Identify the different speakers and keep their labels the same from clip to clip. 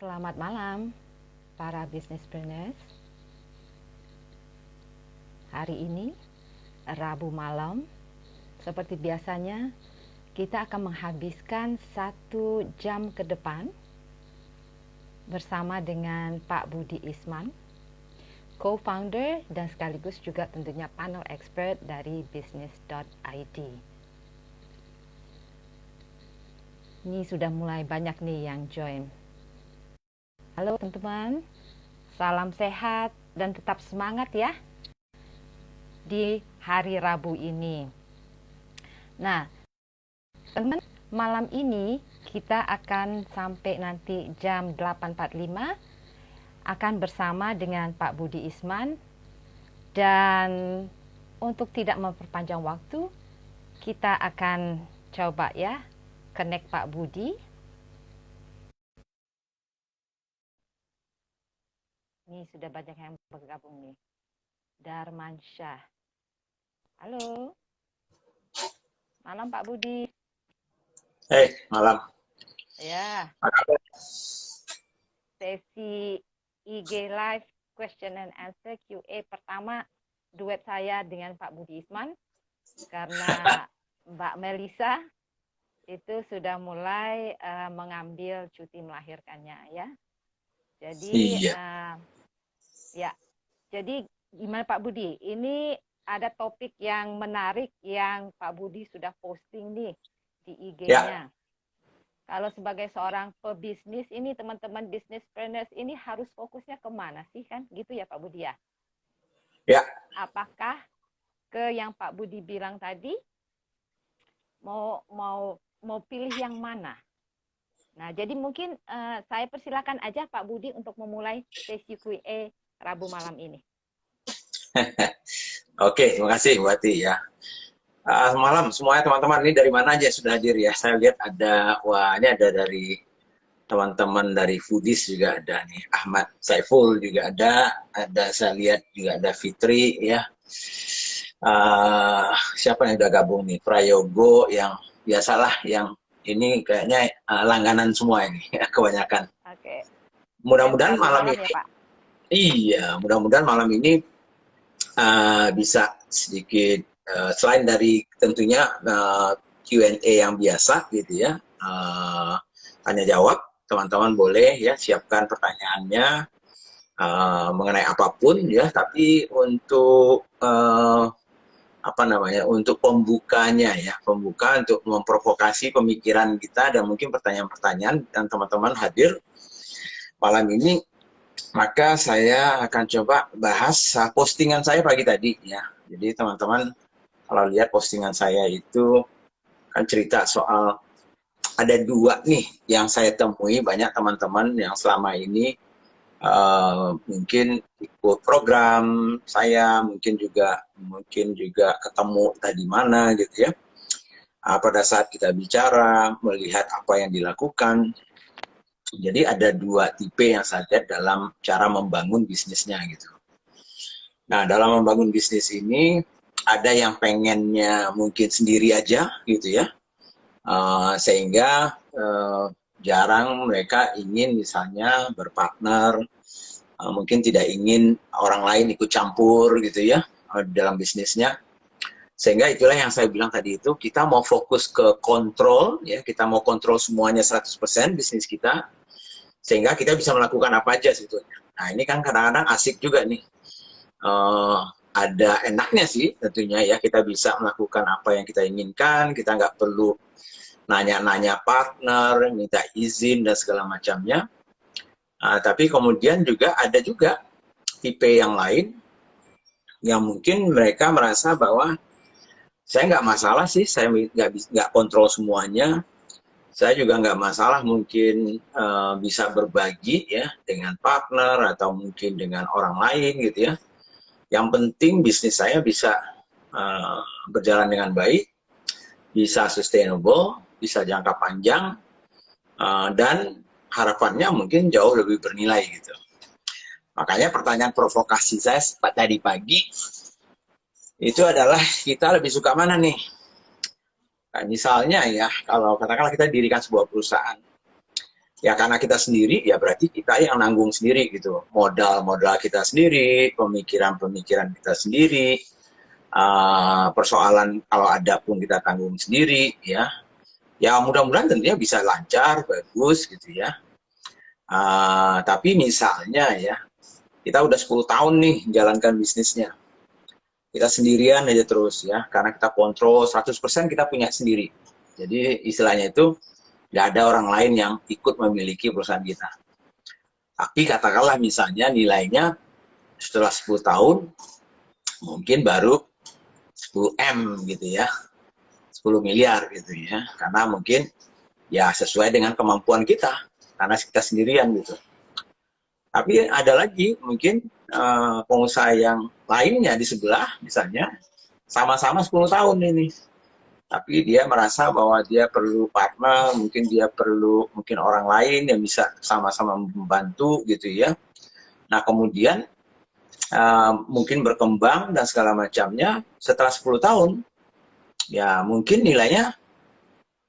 Speaker 1: Selamat malam, para businesspreneurs. Hari ini, Rabu malam, seperti biasanya, kita akan menghabiskan 1 jam ke depan bersama dengan Pak Budi Isman, co-founder dan sekaligus juga tentunya panel expert dari business.id. Ini sudah mulai banyak nih yang join. Halo teman-teman, salam sehat dan tetap semangat ya di hari Rabu ini. Nah, teman, malam ini kita akan sampai nanti jam 8.45 akan bersama dengan Pak Budi Isman, dan untuk tidak memperpanjang waktu, kita akan coba ya connect Pak Budi. Ini sudah banyak yang bergabung nih. Darmansyah. Halo. Malam Pak Budi.
Speaker 2: Malam.
Speaker 1: Ya. Sesi IG Live Question and Answer QA pertama duet saya dengan Pak Budi Isman, karena Mbak Melisa itu sudah mulai mengambil cuti melahirkannya ya. Jadi ya, jadi gimana Pak Budi? Ini ada topik yang menarik yang Pak Budi sudah posting nih di IG-nya. Ya. Kalau sebagai seorang pebisnis ini, teman-teman businesspreneurs ini harus fokusnya kemana sih, kan? Gitu ya Pak Budi ya?
Speaker 2: Ya.
Speaker 1: Apakah ke yang Pak Budi bilang tadi, mau pilih yang mana? Nah, jadi mungkin saya persilakan aja Pak Budi untuk memulai sesi Q&A Rabu malam ini.
Speaker 2: Oke, terima kasih Bu Ati ya. Malam semuanya teman-teman, ini dari mana aja sudah hadir ya? Saya lihat ini ada dari teman-teman dari Foodies juga ada nih, Ahmad Saiful juga ada saya lihat juga ada Fitri ya. Siapa yang udah gabung nih? Prayogo, yang biasalah, yang ini kayaknya langganan semua ini ya, kebanyakan.
Speaker 1: Oke.
Speaker 2: Mudah-mudahan malam ini,
Speaker 1: ya, Pak?
Speaker 2: Iya, mudah-mudahan malam ini bisa sedikit selain dari tentunya Q&A yang biasa gitu ya, tanya jawab, teman-teman boleh ya siapkan pertanyaannya mengenai apapun ya, tapi untuk untuk pembukanya ya, untuk memprovokasi pemikiran kita dan mungkin pertanyaan-pertanyaan dan teman-teman hadir malam ini, maka saya akan coba bahas postingan saya pagi tadi ya. Jadi teman-teman kalau lihat postingan saya itu kan cerita soal ada 2 nih yang saya temui, banyak teman-teman yang selama ini mungkin ikut program saya, mungkin juga ketemu tadi mana gitu ya. Pada saat kita bicara, melihat apa yang dilakukan. Jadi ada 2 tipe yang saya lihat dalam cara membangun bisnisnya gitu. Nah, dalam membangun bisnis ini ada yang pengennya mungkin sendiri aja gitu ya, sehingga jarang mereka ingin misalnya berpartner, mungkin tidak ingin orang lain ikut campur gitu ya dalam bisnisnya. Sehingga itulah yang saya bilang tadi itu, kita mau fokus ke kontrol ya, kita mau kontrol semuanya 100% bisnis kita, sehingga kita bisa melakukan apa aja sebetulnya. Nah, ini kan kadang-kadang asik juga nih. Ada enaknya sih tentunya ya, kita bisa melakukan apa yang kita inginkan, kita nggak perlu nanya-nanya partner, minta izin dan segala macamnya. Tapi kemudian juga ada juga tipe yang lain yang mungkin mereka merasa bahwa saya nggak masalah sih, saya nggak kontrol semuanya. Saya juga nggak masalah mungkin bisa berbagi ya dengan partner atau mungkin dengan orang lain gitu ya. Yang penting bisnis saya bisa berjalan dengan baik, bisa sustainable, bisa jangka panjang, dan harapannya mungkin jauh lebih bernilai gitu. Makanya pertanyaan provokasi saya tadi pagi itu adalah, kita lebih suka mana nih? Nah, misalnya ya, kalau katakanlah kita dirikan sebuah perusahaan, Ya karena kita sendiri, ya berarti kita yang nanggung sendiri gitu. Modal-modal kita sendiri, pemikiran-pemikiran kita sendiri, persoalan kalau ada pun kita tanggung sendiri, ya. Ya mudah-mudahan tentunya bisa lancar, bagus gitu ya. Tapi misalnya ya, kita udah 10 tahun nih jalankan bisnisnya. Kita sendirian aja terus ya, karena kita kontrol 100% kita punya sendiri. Jadi istilahnya itu nggak ada orang lain yang ikut memiliki perusahaan kita. Tapi katakanlah misalnya nilainya setelah 10 tahun mungkin baru 10 M gitu ya, 10 miliar gitu ya, karena mungkin ya sesuai dengan kemampuan kita, karena kita sendirian gitu. Tapi ada lagi mungkin pengusaha yang lainnya di sebelah misalnya sama-sama 10 tahun ini. Tapi dia merasa bahwa dia perlu partner, mungkin dia perlu mungkin orang lain yang bisa sama-sama membantu gitu ya. Nah kemudian mungkin berkembang dan segala macamnya setelah 10 tahun, ya mungkin nilainya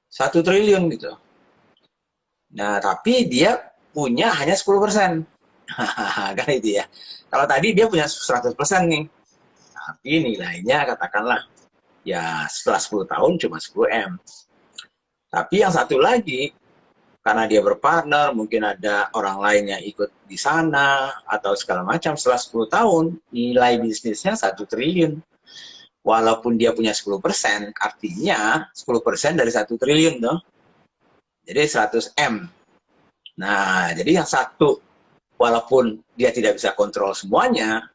Speaker 2: 1 triliun gitu. Nah tapi dia punya hanya 10%. Kan itu ya. Kalau tadi dia punya 100% nih, tapi nilainya katakanlah ya setelah 10 tahun cuma 10 M. Tapi yang satu lagi, karena dia berpartner, mungkin ada orang lain yang ikut di sana atau segala macam, setelah 10 tahun nilai bisnisnya 1 triliun. Walaupun dia punya 10%, artinya 10% dari 1 triliun tuh. Jadi 100 M. Nah, jadi yang satu, walaupun dia tidak bisa kontrol semuanya,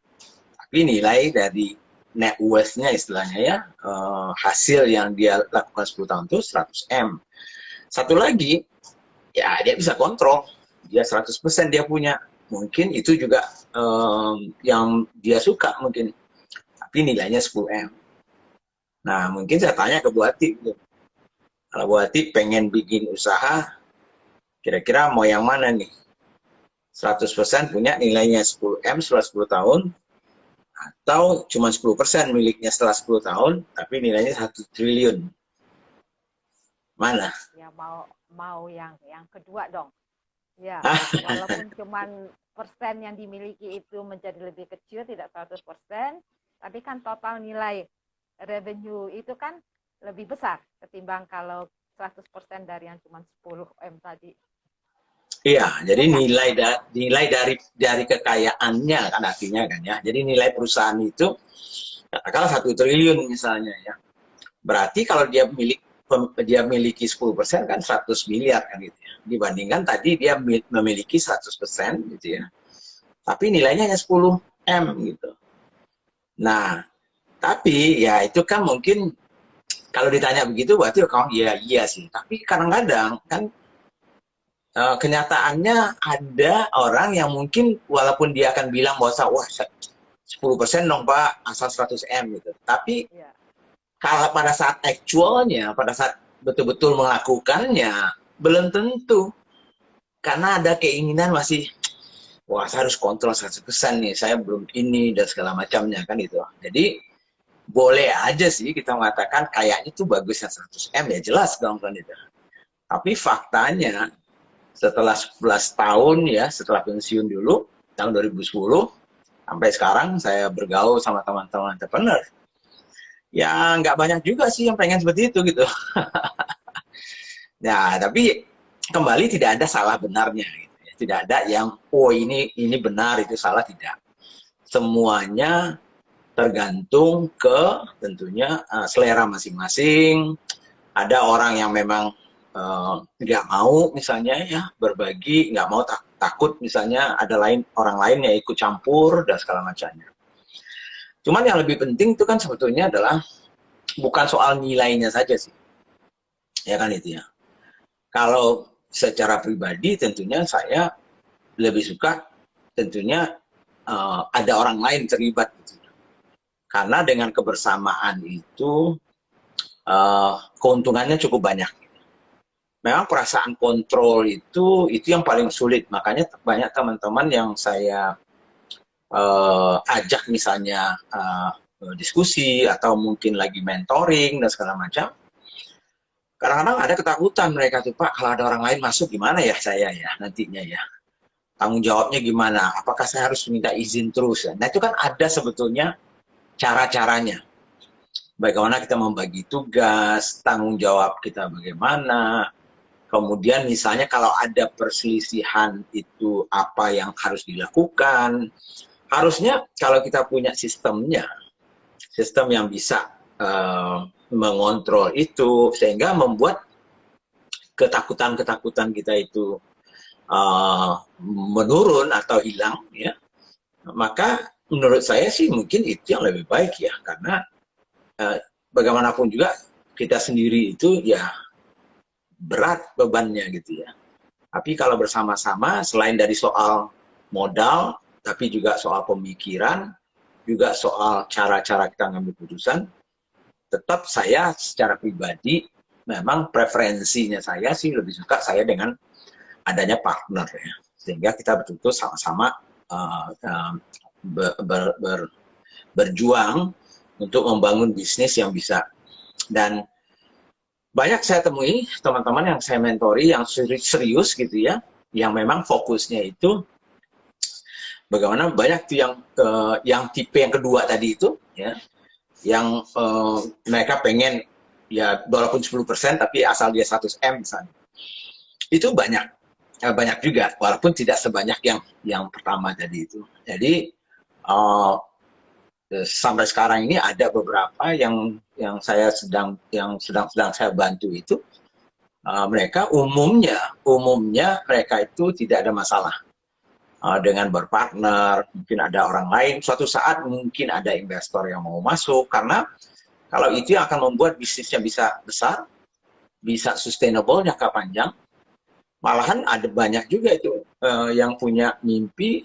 Speaker 2: tapi nilai dari net worth-nya istilahnya ya, hasil yang dia lakukan 10 tahun itu 100 M. Satu lagi, ya dia bisa kontrol. Dia 100% dia punya. Mungkin itu juga yang dia suka mungkin. Tapi nilainya 10 M. Nah, mungkin saya tanya ke Bu Ati. Kalau Bu Ati pengen bikin usaha, kira-kira mau yang mana nih? 100% punya nilainya 10 M setelah 10 tahun, atau cuma 10% miliknya setelah 10 tahun, tapi nilainya 1 triliun. Mana?
Speaker 1: Ya mau yang kedua dong. Ya, walaupun cuman persen yang dimiliki itu menjadi lebih kecil, tidak 100%, tapi kan total nilai revenue itu kan lebih besar ketimbang kalau 100% dari yang cuma 10 M tadi.
Speaker 2: Iya, jadi nilai dari kekayaannya kan artinya kan ya. Jadi nilai perusahaan itu katakanlah 1 triliun misalnya ya. Berarti kalau dia miliki 10% kan 100 miliar kan gitu ya. Dibandingkan tadi dia memiliki 100% gitu ya. Tapi nilainya hanya 10 M gitu. Nah, tapi ya itu kan mungkin kalau ditanya begitu berarti kalau iya sih. Tapi kadang-kadang kan kenyataannya ada orang yang mungkin walaupun dia akan bilang bahwa wah 10% dong Pak, asal 100 M gitu. Tapi kalau pada saat actualnya, pada saat betul-betul melakukannya, belum tentu. Karena ada keinginan masih, wah saya harus kontrol 100% nih, saya belum ini dan segala macamnya kan itu. Jadi boleh aja sih kita mengatakan kayaknya itu bagusnya 100 M, ya jelas dong kan itu. Tapi faktanya setelah 11 tahun ya, setelah pensiun dulu, tahun 2010, sampai sekarang saya bergaul sama teman-teman entrepreneur. Ya nggak banyak juga sih yang pengen seperti itu gitu. Nah, tapi kembali tidak ada salah benarnya. Gitu. Tidak ada yang, oh ini benar, itu salah, tidak. Semuanya tergantung ke tentunya selera masing-masing. Ada orang yang memang nggak mau misalnya ya berbagi, nggak mau takut misalnya ada orang lain yang ikut campur dan segala macamnya. Cuman yang lebih penting itu kan sebetulnya adalah bukan soal nilainya saja sih, ya kan itu ya. Kalau secara pribadi tentunya saya lebih suka tentunya ada orang lain terlibat gitu. Karena dengan kebersamaan itu keuntungannya cukup banyak. Memang perasaan kontrol itu yang paling sulit. Makanya banyak teman-teman yang saya ajak misalnya diskusi atau mungkin lagi mentoring dan segala macam. kadang-kadang ada ketakutan mereka tuh, Pak, kalau ada orang lain masuk gimana ya saya ya nantinya ya. Tanggung jawabnya gimana? Apakah saya harus minta izin terus ya? Nah, itu kan ada sebetulnya cara-caranya. Bagaimana kita membagi tugas, tanggung jawab kita bagaimana. Kemudian misalnya kalau ada perselisihan itu apa yang harus dilakukan. Harusnya kalau kita punya sistemnya, sistem yang bisa mengontrol itu, sehingga membuat ketakutan-ketakutan kita itu menurun atau hilang, ya, maka menurut saya sih mungkin itu yang lebih baik ya, karena bagaimanapun juga kita sendiri itu ya berat bebannya gitu ya. Tapi kalau bersama-sama, selain dari soal modal, tapi juga soal pemikiran, juga soal cara-cara kita ngambil keputusan, tetap saya secara pribadi memang preferensinya saya sih lebih suka saya dengan adanya partner ya, sehingga kita betul-betul sama-sama berjuang untuk membangun bisnis yang bisa. Dan banyak saya temui teman-teman yang saya mentori yang serius gitu ya, yang memang fokusnya itu bagaimana banyak tuh yang tipe yang kedua tadi itu ya, yang mereka pengen ya walaupun 10% tapi asal dia 100M misalnya. Itu banyak juga, walaupun tidak sebanyak yang pertama tadi itu. Jadi sampai sekarang ini ada beberapa yang sedang saya bantu itu, mereka umumnya mereka itu tidak ada masalah dengan berpartner. Mungkin ada orang lain, suatu saat mungkin ada investor yang mau masuk, karena kalau itu yang akan membuat bisnisnya bisa besar, bisa sustainable jangka panjang. Malahan ada banyak juga itu yang punya mimpi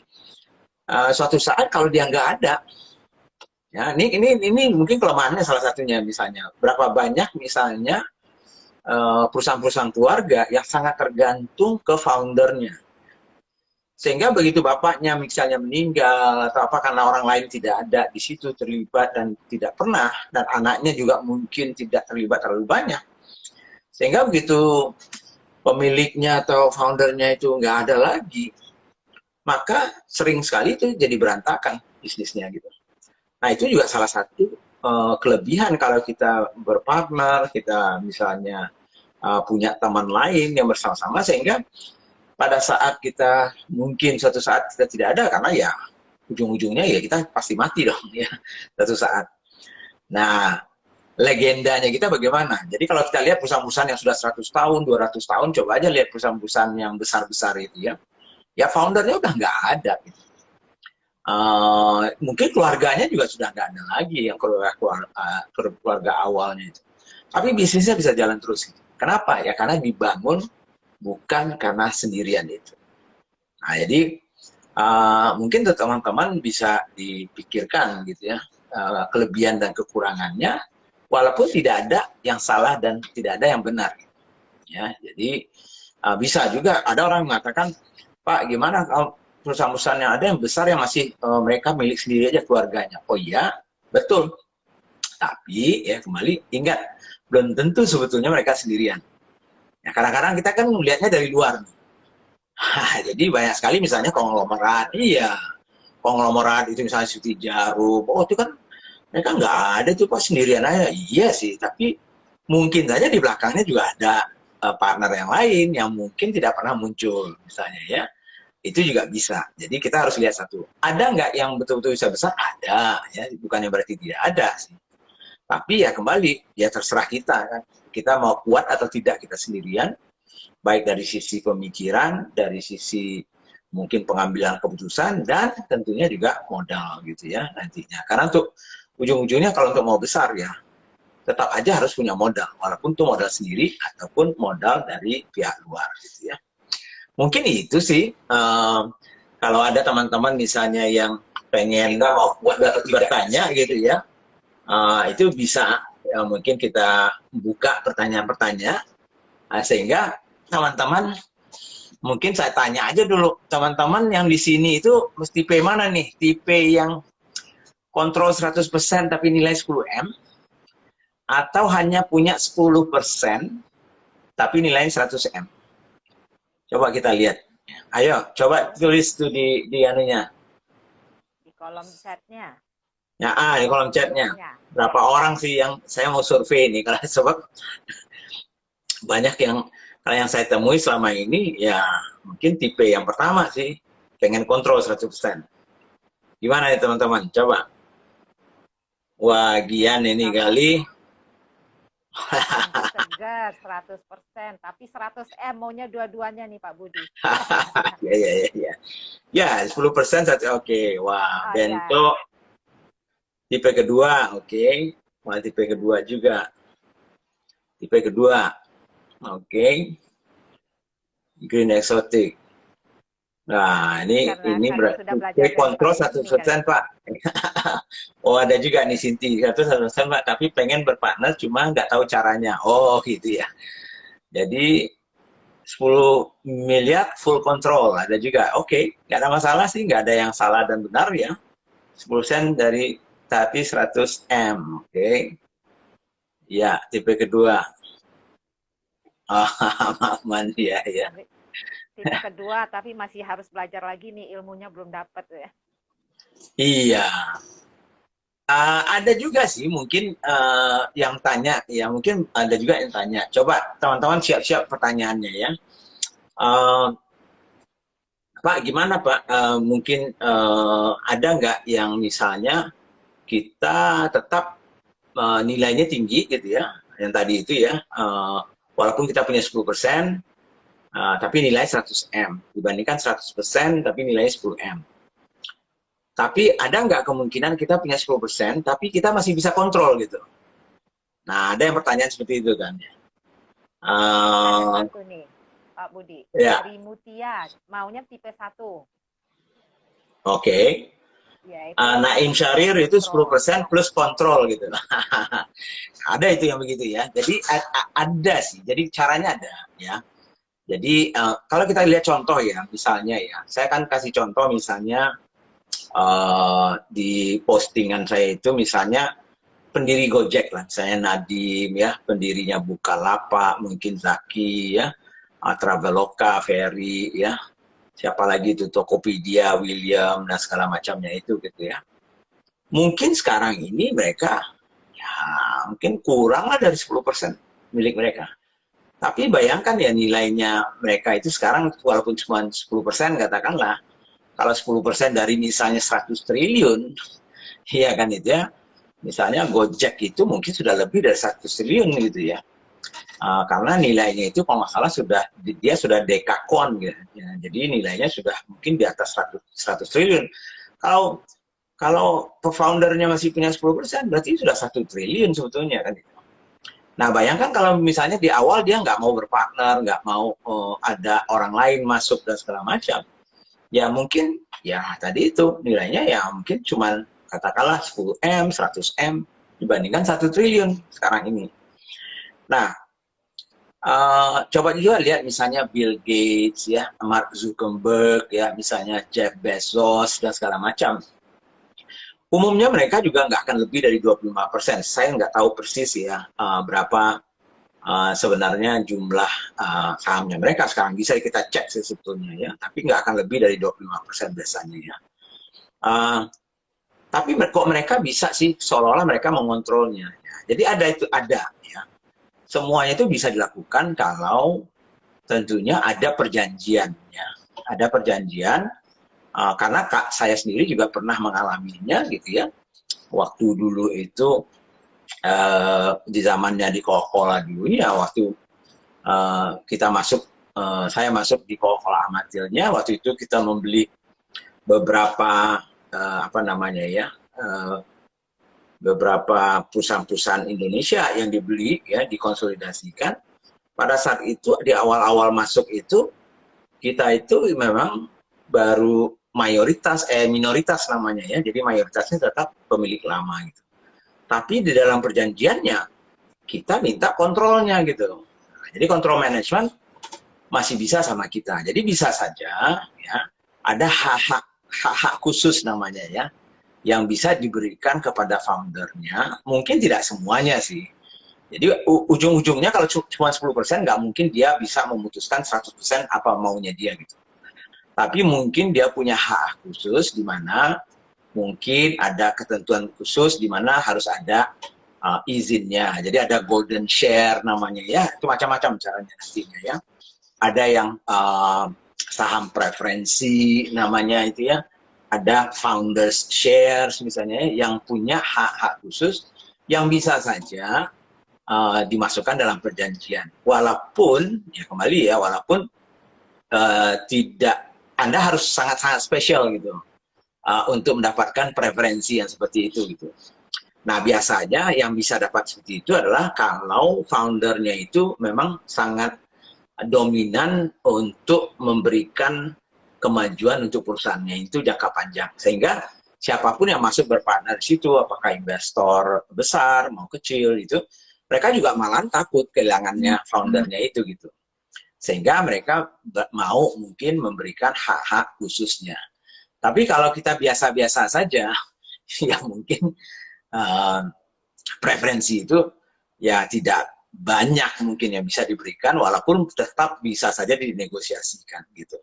Speaker 2: suatu saat kalau dia nggak ada. Ya, ini mungkin kelemahannya salah satunya, misalnya berapa banyak misalnya perusahaan-perusahaan keluarga yang sangat tergantung ke foundernya, sehingga begitu bapaknya misalnya meninggal atau apa karena orang lain tidak ada di situ terlibat dan tidak pernah, dan anaknya juga mungkin tidak terlibat terlalu banyak, sehingga begitu pemiliknya atau foundernya itu nggak ada lagi, maka sering sekali itu jadi berantakan bisnisnya gitu. Nah, itu juga salah satu kelebihan kalau kita berpartner, kita misalnya punya teman lain yang bersama-sama, sehingga pada saat kita mungkin suatu saat kita tidak ada, karena ya ujung-ujungnya ya kita pasti mati dong ya suatu saat. Nah, legendanya kita bagaimana? Jadi kalau kita lihat perusahaan-perusahaan yang sudah 100 tahun, 200 tahun, coba aja lihat perusahaan-perusahaan yang besar-besar itu ya. Ya foundernya udah nggak ada gitu. Mungkin keluarganya juga sudah nggak ada lagi yang keluarga awalnya itu. Tapi bisnisnya bisa jalan terus. Gitu. Kenapa? Ya karena dibangun bukan karena sendirian itu. Nah, jadi mungkin teman-teman bisa dipikirkan gitu ya, kelebihan dan kekurangannya, walaupun tidak ada yang salah dan tidak ada yang benar. Ya, jadi bisa juga ada orang mengatakan, Pak, gimana kalau perusahaan-perusahaan yang ada yang besar yang masih mereka milik sendiri aja keluarganya? Oh iya, betul. Tapi ya kembali ingat, belum tentu sebetulnya mereka sendirian. Ya, kadang-kadang kita kan melihatnya dari luar. Jadi banyak sekali misalnya konglomerat, iya, konglomerat itu misalnya Siti Jarum, oh itu kan mereka nggak ada tuh Pak, sendirian aja. Iya sih, tapi mungkin saja di belakangnya juga ada partner yang lain yang mungkin tidak pernah muncul misalnya ya. Itu juga bisa. Jadi kita harus lihat satu. Ada nggak yang betul-betul bisa besar? Ada. Ya, bukannya berarti tidak ada sih. Tapi ya kembali, ya terserah kita kan. Kita mau kuat atau tidak kita sendirian. Baik dari sisi pemikiran, dari sisi mungkin pengambilan keputusan, dan tentunya juga modal gitu ya nantinya. Karena untuk ujung-ujungnya kalau untuk mau besar ya, tetap aja harus punya modal. Walaupun itu modal sendiri ataupun modal dari pihak luar gitu ya. Mungkin itu sih, kalau ada teman-teman misalnya yang pengen bertanya gitu ya, itu bisa mungkin kita buka pertanyaan-pertanyaan, sehingga teman-teman mungkin saya tanya aja dulu, teman-teman yang di sini itu mesti tipe mana nih? Tipe yang kontrol 100% tapi nilai 10M, atau hanya punya 10% tapi nilainya 100M. Coba kita lihat. Ayo, coba tulis tuh di anunya.
Speaker 1: Di kolom chatnya.
Speaker 2: Ya, di kolom chatnya. Berapa orang sih yang saya mau survei ini? Karena sebab banyak yang kalau yang saya temui selama ini ya mungkin tipe yang pertama sih pengen kontrol 100%. Gimana nih teman-teman? Coba. Wah, Gian ini kali.
Speaker 1: Tegas 100%, tapi 100M maunya dua-duanya nih Pak Budi.
Speaker 2: Ya. Ya, 10% saja oke. Wah, Bento tipe kedua, oke. Wah, tipe kedua juga. Tipe kedua. Oke. Green exotic. Nah, ini berarti kontrol 100%, Pak. Oh, ada juga nih Sinti 100%, Pak, tapi pengen berpartner cuma nggak tahu caranya. Oh, gitu ya. Jadi 10 miliar full control ada juga. Oke, nggak ada masalah sih, nggak ada yang salah dan benar ya. 10% dari tapi 100M. Oke. Ya, tipe kedua. Aman ya.
Speaker 1: Tipe kedua, tapi masih harus belajar lagi nih, ilmunya belum dapat ya.
Speaker 2: Iya. Ada juga sih mungkin yang tanya, ya mungkin ada juga yang tanya. Coba teman-teman siap-siap pertanyaannya ya. Pak, gimana Pak? Mungkin ada nggak yang misalnya kita tetap nilainya tinggi gitu ya, yang tadi itu ya, walaupun kita punya 10%, tapi nilai 100M, dibandingkan 100% tapi nilainya 10M. Tapi ada nggak kemungkinan kita punya 10%, tapi kita masih bisa kontrol gitu? Nah, ada yang pertanyaan seperti itu kan.
Speaker 1: Ada satu nih, Pak Budi.
Speaker 2: Ya.
Speaker 1: Dari Mutia, maunya tipe 1.
Speaker 2: Oke. Naim Syahrir itu 10% plus kontrol gitu. Ada itu yang begitu ya. Jadi ada sih. Jadi caranya ada ya. Jadi kalau kita lihat contoh ya, misalnya ya, saya kan kasih contoh misalnya di postingan saya itu misalnya pendiri Gojek lah, saya Nadim ya, pendirinya Bukalapak, mungkin Zaki ya, Traveloka, Ferry ya, siapa lagi itu Tokopedia, William dan segala macamnya itu gitu ya. Mungkin sekarang ini mereka ya mungkin kurang lah dari 10% milik mereka. Tapi bayangkan ya nilainya mereka itu sekarang walaupun cuma 10% katakanlah, kalau 10% dari misalnya 100 triliun, iya kan itu ya, misalnya Gojek itu mungkin sudah lebih dari 100 triliun gitu ya. Karena nilainya itu kalau nggak salah dia sudah dekakon gitu. Ya, jadi nilainya sudah mungkin di atas 100 triliun. Kalau foundernya masih punya 10%, berarti sudah 1 triliun sebetulnya kan. Nah, bayangkan kalau misalnya di awal dia nggak mau berpartner, nggak mau ada orang lain masuk dan segala macam. Ya mungkin, ya tadi itu nilainya ya mungkin cuma katakanlah 10M, 100M dibandingkan 1 triliun sekarang ini. Nah, coba juga lihat misalnya Bill Gates, ya, Mark Zuckerberg, ya, misalnya Jeff Bezos dan segala macam. Umumnya mereka juga nggak akan lebih dari 25%. Saya nggak tahu persis ya berapa sebenarnya jumlah sahamnya mereka sekarang, bisa kita cek sih sebetulnya ya, tapi nggak akan lebih dari 25% biasanya ya. Tapi kok mereka bisa sih seolah-olah mereka mengontrolnya ya. Jadi ada ya. Semuanya itu bisa dilakukan kalau tentunya ada perjanjian ya. Ada perjanjian karena saya sendiri juga pernah mengalaminya gitu ya. Waktu dulu itu di zamannya di Coca-Cola dulu ya, waktu saya masuk di Coca-Cola amatilnya, waktu itu kita membeli beberapa beberapa perusahaan-perusahaan Indonesia yang dibeli ya, dikonsolidasikan. Pada saat itu di awal-awal masuk itu kita itu memang baru minoritas namanya ya, jadi mayoritasnya tetap pemilik lama gitu. Tapi di dalam perjanjiannya kita minta kontrolnya gitu. Jadi kontrol manajemen masih bisa sama kita. Jadi bisa saja ya ada hak khusus namanya ya yang bisa diberikan kepada foundernya. Mungkin tidak semuanya sih. Jadi ujung-ujungnya kalau cuma 10% nggak mungkin dia bisa memutuskan 100% apa maunya dia gitu. Tapi mungkin dia punya hak khusus di mana mungkin ada ketentuan khusus di mana harus ada izinnya. Jadi ada golden share namanya ya, itu macam-macam caranya nantinya ya. Ada yang saham preferensi namanya itu ya. Ada founders shares misalnya yang punya hak-hak khusus yang bisa saja dimasukkan dalam perjanjian. Walaupun ya kembali ya, walaupun tidak, Anda harus sangat-sangat spesial gitu untuk mendapatkan preferensi yang seperti itu gitu. Nah biasanya yang bisa dapat seperti itu adalah kalau foundernya itu memang sangat dominan untuk memberikan kemajuan untuk perusahaannya itu jangka panjang, sehingga siapapun yang masuk berpartner di situ, apakah investor besar mau kecil itu, mereka juga malah takut kehilangannya foundernya itu gitu, sehingga mereka mau mungkin memberikan hak-hak khususnya. Tapi kalau kita biasa-biasa saja, ya mungkin preferensi itu ya tidak banyak mungkin yang bisa diberikan, walaupun tetap bisa saja dinegosiasikan gitu.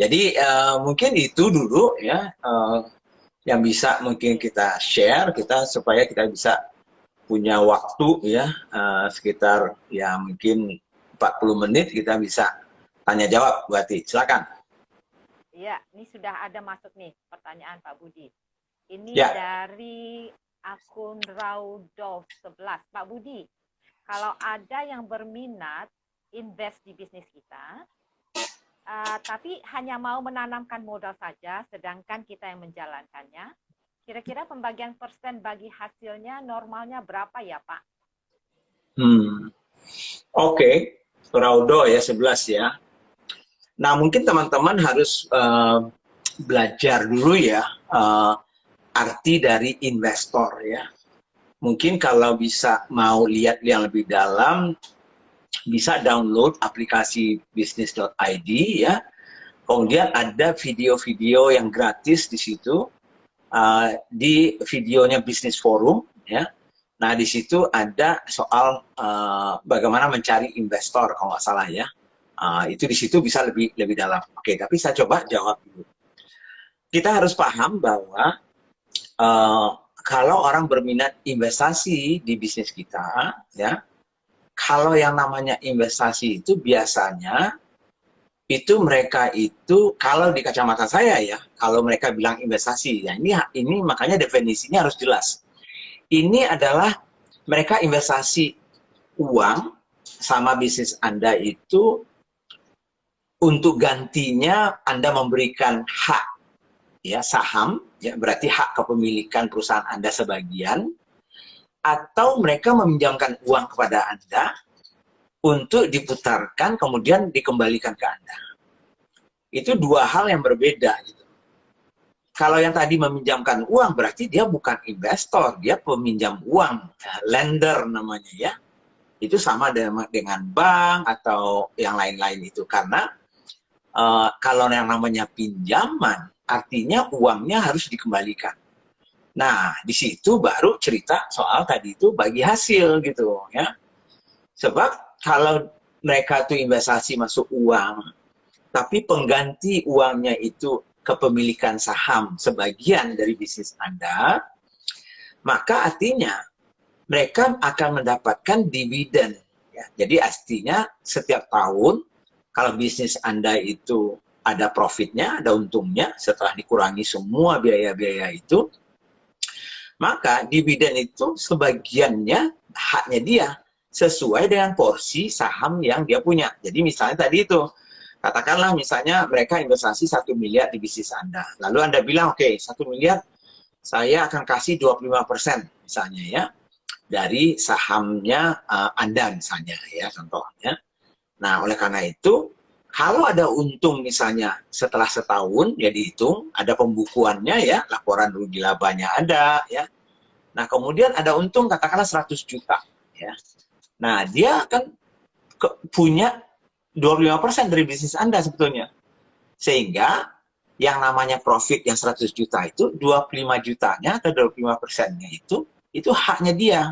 Speaker 2: Jadi mungkin itu dulu ya yang bisa mungkin kita share kita supaya kita bisa punya waktu ya sekitar ya mungkin 40 menit kita bisa tanya jawab, Bu Ati. Silakan.
Speaker 1: Iya, ini sudah ada masuk nih pertanyaan Pak Budi. Ini
Speaker 2: ya.
Speaker 1: Dari akun Raudov 11. Pak Budi, kalau ada yang berminat invest di bisnis kita, tapi hanya mau menanamkan modal saja, sedangkan kita yang menjalankannya, kira-kira pembagian persen bagi hasilnya normalnya berapa ya Pak?
Speaker 2: Oke. Raudo ya 11 ya. Nah mungkin teman-teman harus belajar dulu ya arti dari investor ya. Mungkin kalau bisa mau lihat yang lebih dalam, bisa download aplikasi bisnis.id ya. Kemudian ada video-video yang gratis di situ, di videonya Bisnis Forum ya. Nah di situ ada soal bagaimana mencari investor kalau nggak salah ya. Itu di situ bisa lebih dalam. Oke, tapi saya coba jawab dulu. Kita harus paham bahwa kalau orang berminat investasi di bisnis kita, ya, kalau yang namanya investasi itu biasanya itu mereka itu kalau di kacamata saya ya, kalau mereka bilang investasi, ya ini makanya definisinya harus jelas. Ini adalah mereka investasi uang sama bisnis Anda itu untuk gantinya Anda memberikan hak ya saham, ya berarti hak kepemilikan perusahaan Anda sebagian, atau mereka meminjamkan uang kepada Anda untuk diputarkan kemudian dikembalikan ke Anda. Itu dua hal yang berbeda gitu. Kalau yang tadi meminjamkan uang berarti dia bukan investor, dia peminjam uang, lender namanya ya. Itu sama dengan bank atau yang lain-lain itu, karena kalau yang namanya pinjaman artinya uangnya harus dikembalikan. Nah, di situ baru cerita soal tadi itu bagi hasil gitu ya. Sebab kalau mereka tuh investasi masuk uang, tapi pengganti uangnya itu kepemilikan saham sebagian dari bisnis Anda, maka artinya mereka akan mendapatkan dividen. Ya. Jadi artinya setiap tahun kalau bisnis Anda itu ada profitnya, ada untungnya, setelah dikurangi semua biaya-biaya itu, maka dividen itu sebagiannya haknya dia, sesuai dengan porsi saham yang dia punya. Jadi misalnya tadi itu, katakanlah misalnya mereka investasi 1 miliar di bisnis Anda. Lalu Anda bilang, oke, 1 miliar saya akan kasih 25% misalnya ya, dari sahamnya Anda misalnya ya, contohnya. Nah, oleh karena itu, kalau ada untung misalnya setelah setahun, ya dihitung, ada pembukuannya ya, laporan rugi labanya ada ya. Nah, kemudian ada untung katakanlah 100 juta ya. Nah, dia akan punya 25% dari bisnis Anda sebetulnya. Sehingga yang namanya profit yang 100 juta itu 25 jutanya atau 25%-nya itu haknya dia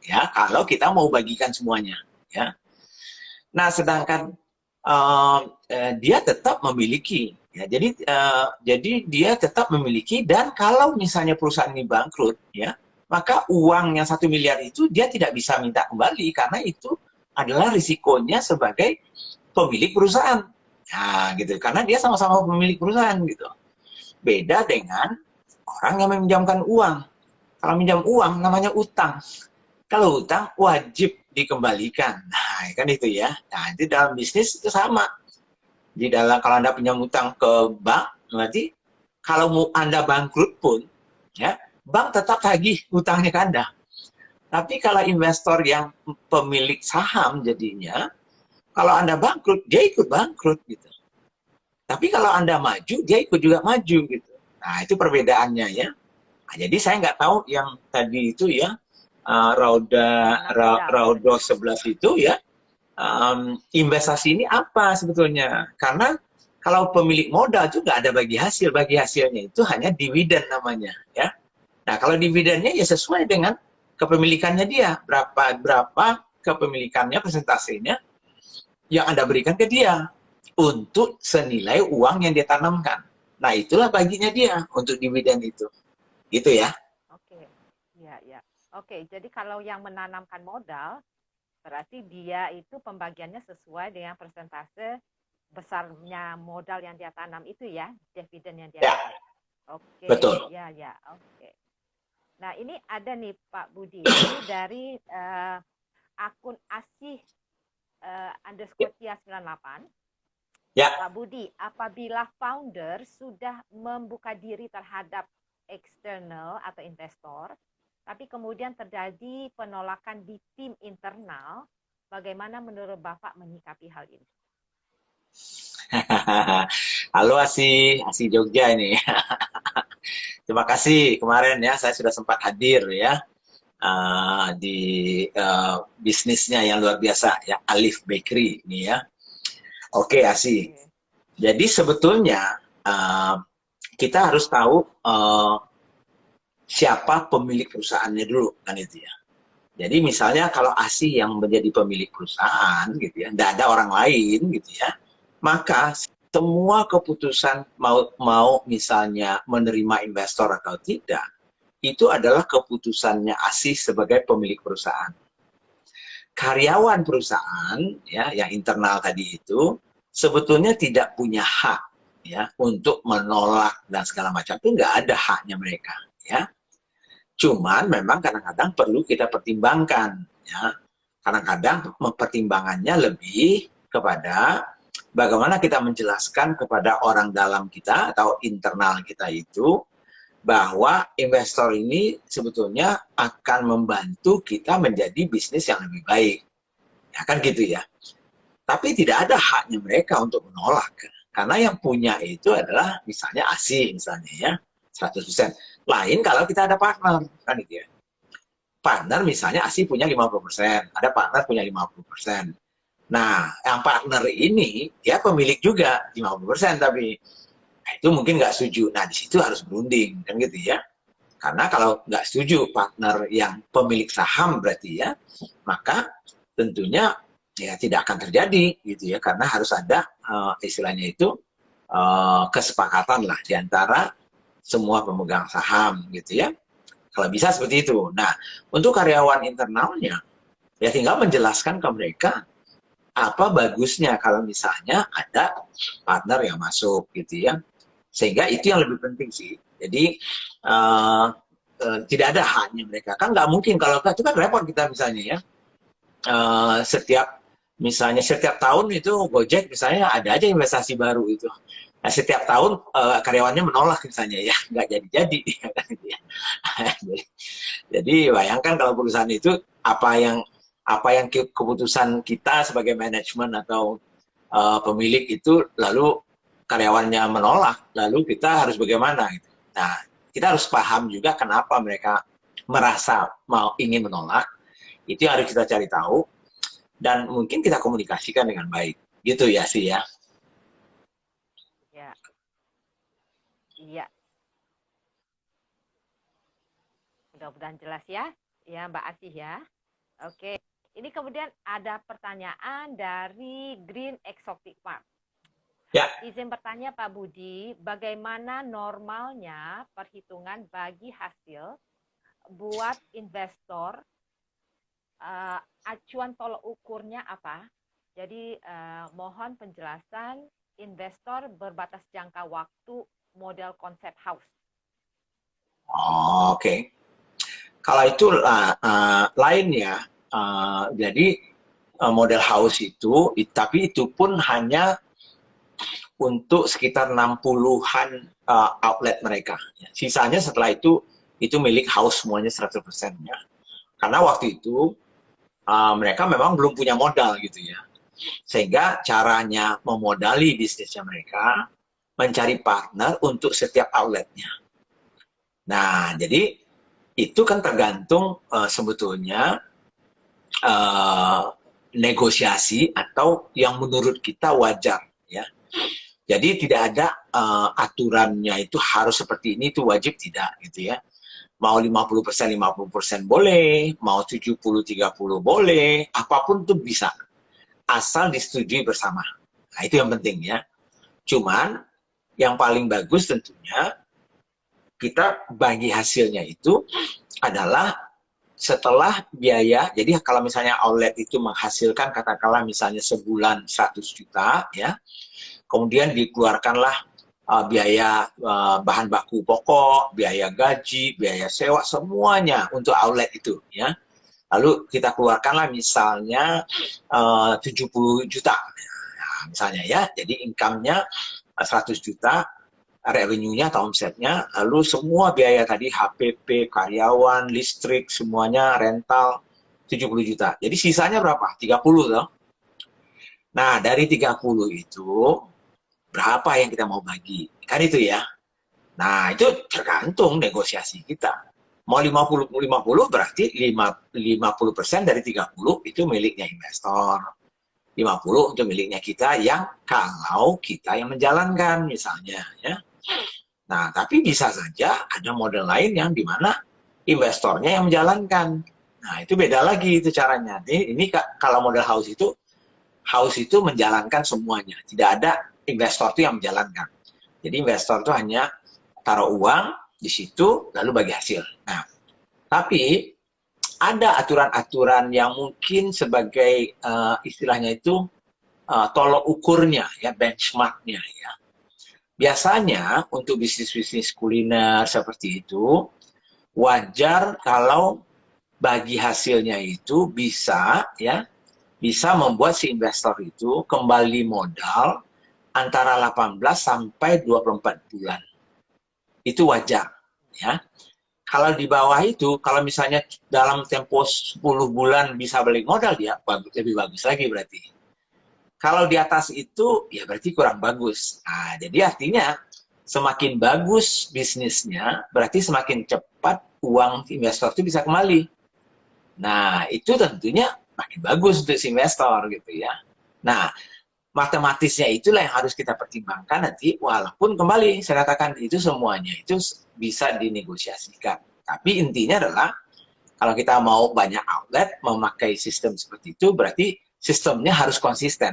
Speaker 2: ya, kalau kita mau bagikan semuanya, ya. Nah, sedangkan dia tetap memiliki, ya. Jadi dia tetap memiliki, dan kalau misalnya perusahaan ini bangkrut, ya, maka uang yang 1 miliar itu dia tidak bisa minta kembali karena itu adalah risikonya sebagai pemilik perusahaan. Nah, gitu. Karena dia sama-sama pemilik perusahaan gitu. Beda dengan orang yang meminjamkan uang. Kalau minjam uang namanya utang. Kalau utang wajib dikembalikan. Nah, kan itu ya. Nah, itu dalam bisnis itu sama. Di dalam kalau Anda pinjam utang ke bank, berarti kalau mau Anda bangkrut pun, ya, bank tetap tagih utangnya ke Anda. Tapi kalau investor yang pemilik saham jadinya, kalau Anda bangkrut, dia ikut bangkrut gitu. Tapi kalau Anda maju, dia ikut juga maju gitu. Nah, itu perbedaannya ya. Nah, jadi saya nggak tahu yang tadi itu ya, Raudo 11 itu ya, investasi ini apa sebetulnya? Karena kalau pemilik modal itu nggak ada bagi hasil. Bagi hasilnya itu hanya dividen namanya ya. Nah, kalau dividennya ya sesuai dengan kepemilikannya dia. Berapa kepemilikannya, persentasenya yang Anda berikan ke dia untuk senilai uang yang dia tanamkan. Nah, itulah baginya dia untuk dividen itu. Gitu ya.
Speaker 1: Oke, ya, ya. Oke, jadi kalau yang menanamkan modal, berarti dia itu pembagiannya sesuai dengan persentase besarnya modal yang dia tanam itu ya, dividen yang dia
Speaker 2: Ya,
Speaker 1: dapat. Oke,
Speaker 2: betul.
Speaker 1: ya, ya, oke. Nah, ini ada nih Pak Budi, ini dari akun asih underscore Tia 98.
Speaker 2: Ya.
Speaker 1: Pak Budi, apabila founder sudah membuka diri terhadap eksternal atau investor, tapi kemudian terjadi penolakan di tim internal, bagaimana menurut Bapak menyikapi hal ini?
Speaker 2: Halo Asi Jogja ini. Terima kasih kemarin ya, saya sudah sempat hadir ya di bisnisnya yang luar biasa ya, Alif Bakery ini ya. Oke Asi. Jadi sebetulnya kita harus tahu siapa pemilik perusahaannya dulu kan itu ya. Jadi misalnya kalau Asi yang menjadi pemilik perusahaan gitu ya, tidak ada orang lain gitu ya, maka semua keputusan mau misalnya menerima investor atau tidak, itu adalah keputusannya Asi sebagai pemilik perusahaan. Karyawan perusahaan ya yang internal tadi itu sebetulnya tidak punya hak ya untuk menolak dan segala macam, itu nggak ada haknya mereka ya. Cuman memang kadang-kadang perlu kita pertimbangkan ya. Kadang-kadang pertimbangannya lebih kepada bagaimana kita menjelaskan kepada orang dalam kita atau internal kita itu bahwa investor ini sebetulnya akan membantu kita menjadi bisnis yang lebih baik. Ya kan gitu ya. Tapi tidak ada haknya mereka untuk menolak. Karena yang punya itu adalah misalnya ASI misalnya ya, 100%. Lain kalau kita ada partner, kan gitu ya. Partner misalnya ASI punya 50%, ada partner punya 50%. Nah, yang partner ini dia pemilik juga 50%, tapi itu mungkin nggak setuju. Nah, di situ harus berunding kan gitu ya. Karena kalau nggak setuju partner yang pemilik saham berarti ya, maka tentunya ya tidak akan terjadi gitu ya, karena harus ada istilahnya itu kesepakatan lah di antara semua pemegang saham gitu ya. Kalau bisa seperti itu. Nah, untuk karyawan internalnya ya tinggal menjelaskan ke mereka apa bagusnya kalau misalnya ada partner yang masuk gitu ya. Sehingga itu yang lebih penting sih. Jadi tidak ada haknya mereka. Kan nggak mungkin kalau itu kan repot kita misalnya ya. Setiap tahun itu Gojek misalnya ada aja investasi baru itu. Nah, setiap tahun karyawannya menolak misalnya ya, nggak jadi-jadi. Jadi bayangkan kalau perusahaan itu apa yang keputusan kita sebagai manajemen atau pemilik itu lalu karyawannya menolak, lalu kita harus bagaimana gitu. Nah, kita harus paham juga kenapa mereka merasa ingin menolak. Itu yang harus kita cari tahu dan mungkin kita komunikasikan dengan baik. Gitu ya sih ya.
Speaker 1: Ya, iya. Mudah-mudahan jelas ya, ya Mbak Asih ya. Oke. Ini kemudian ada pertanyaan dari Green Exotic Farm.
Speaker 2: Ya.
Speaker 1: Izin bertanya Pak Budi, bagaimana normalnya perhitungan bagi hasil buat investor? Acuan tolak ukurnya apa? Jadi mohon penjelasan investor berbatas jangka waktu model konsep house.
Speaker 2: Oh, oke. Kalau itu lain ya. Jadi model house itu, tapi itu pun hanya untuk sekitar 60-an outlet mereka. Sisanya setelah itu milik house semuanya 100% ya. Karena waktu itu mereka memang belum punya modal gitu ya. Sehingga caranya memodali bisnisnya mereka, mencari partner untuk setiap outletnya. Nah, jadi itu kan tergantung sebetulnya negosiasi atau yang menurut kita wajar ya. Jadi tidak ada aturannya itu harus seperti ini, itu wajib tidak gitu ya. Mau 50% 50% boleh, mau 70-30 boleh, apapun itu bisa. Asal disetujui bersama. Nah, itu yang penting ya. Cuman yang paling bagus tentunya kita bagi hasilnya itu adalah setelah biaya. Jadi kalau misalnya outlet itu menghasilkan katakanlah misalnya sebulan 100 juta ya, kemudian dikeluarkanlah biaya bahan baku pokok, biaya gaji, biaya sewa, semuanya untuk outlet itu ya. Lalu kita keluarkanlah misalnya 70 juta nah, misalnya ya. Jadi income-nya 100 juta, revenue-nya atau omsetnya, lalu semua biaya tadi HPP, karyawan, listrik, semuanya rental 70 juta. Jadi sisanya berapa? 30 toh. Nah, dari 30 itu berapa yang kita mau bagi? Kan itu ya. Nah, itu tergantung negosiasi kita. Mau 50-50 berarti 50% dari 30 itu miliknya investor. 50 untuk miliknya kita yang kalau kita yang menjalankan misalnya ya. Nah, tapi bisa saja ada model lain yang dimana investornya yang menjalankan. Nah, itu beda lagi itu caranya. Ini kalau model house itu menjalankan semuanya. Tidak ada investor itu yang menjalankan. Jadi investor itu hanya taruh uang di situ lalu bagi hasil. Nah, tapi ada aturan-aturan yang mungkin sebagai istilahnya itu tolok ukurnya ya, benchmarknya ya. Biasanya untuk bisnis-bisnis kuliner seperti itu wajar kalau bagi hasilnya itu bisa ya, bisa membuat si investor itu kembali modal antara 18 sampai 24 bulan. Itu wajar ya. Kalau di bawah itu, kalau misalnya dalam tempo 10 bulan bisa balik modal, dia lebih bagus lagi berarti. Kalau di atas itu, ya berarti kurang bagus. Nah, jadi artinya semakin bagus bisnisnya, berarti semakin cepat uang investor itu bisa kembali. Nah, itu tentunya makin bagus untuk si investor gitu ya. Nah, matematisnya itulah yang harus kita pertimbangkan nanti, walaupun kembali saya katakan itu semuanya itu bisa dinegosiasikan. Tapi intinya adalah kalau kita mau banyak outlet memakai sistem seperti itu, berarti sistemnya harus konsisten.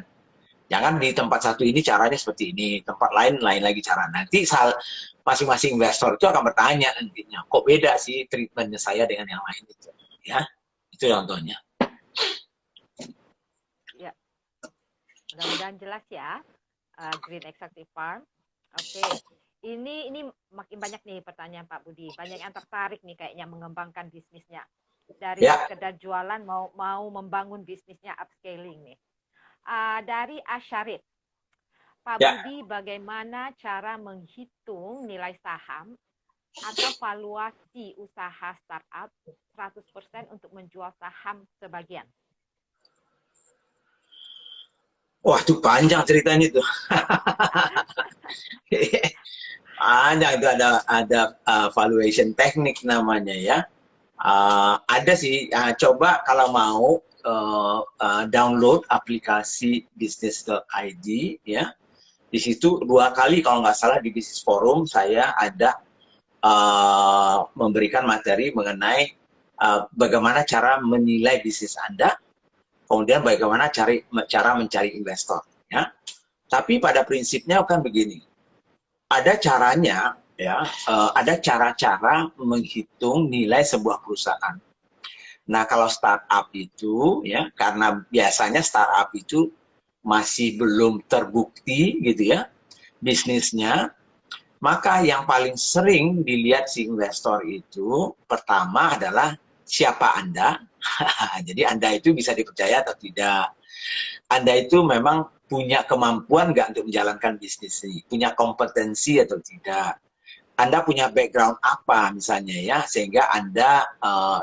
Speaker 2: Jangan di tempat satu ini caranya seperti ini, tempat lain lain lagi cara. Nanti masing-masing investor itu akan bertanya nantinya, kok beda sih treatmentnya saya dengan yang lain itu, ya. Itu contohnya.
Speaker 1: Ya, mudah-mudahan jelas ya, Green Exotic Farm. Oke, ini makin banyak nih pertanyaan Pak Budi. Banyak yang tertarik nih kayaknya mengembangkan bisnisnya. Dari sekedar jualan mau membangun bisnisnya upscaling nih. Dari Asyarit, Pak Budi, bagaimana cara menghitung nilai saham atau valuasi usaha startup 100% untuk menjual saham sebagian?
Speaker 2: Wah, itu panjang ceritanya itu. Panjang itu, ada valuation teknik namanya ya. Ada sih, coba kalau mau download aplikasi bisnis.id ya. Di situ 2 kali kalau nggak salah di Bisnis Forum saya ada memberikan materi mengenai bagaimana cara menilai bisnis Anda, kemudian bagaimana cara mencari investor. Ya. Tapi pada prinsipnya kan begini, ada caranya, ya, ada cara-cara menghitung nilai sebuah perusahaan. Nah, kalau startup itu, ya, karena biasanya startup itu masih belum terbukti, gitu ya, bisnisnya, maka yang paling sering dilihat si investor itu, pertama adalah siapa Anda. Jadi Anda itu bisa dipercaya atau tidak. Anda itu memang punya kemampuan nggak untuk menjalankan bisnis ini, punya kompetensi atau tidak. Anda punya background apa misalnya ya, sehingga Anda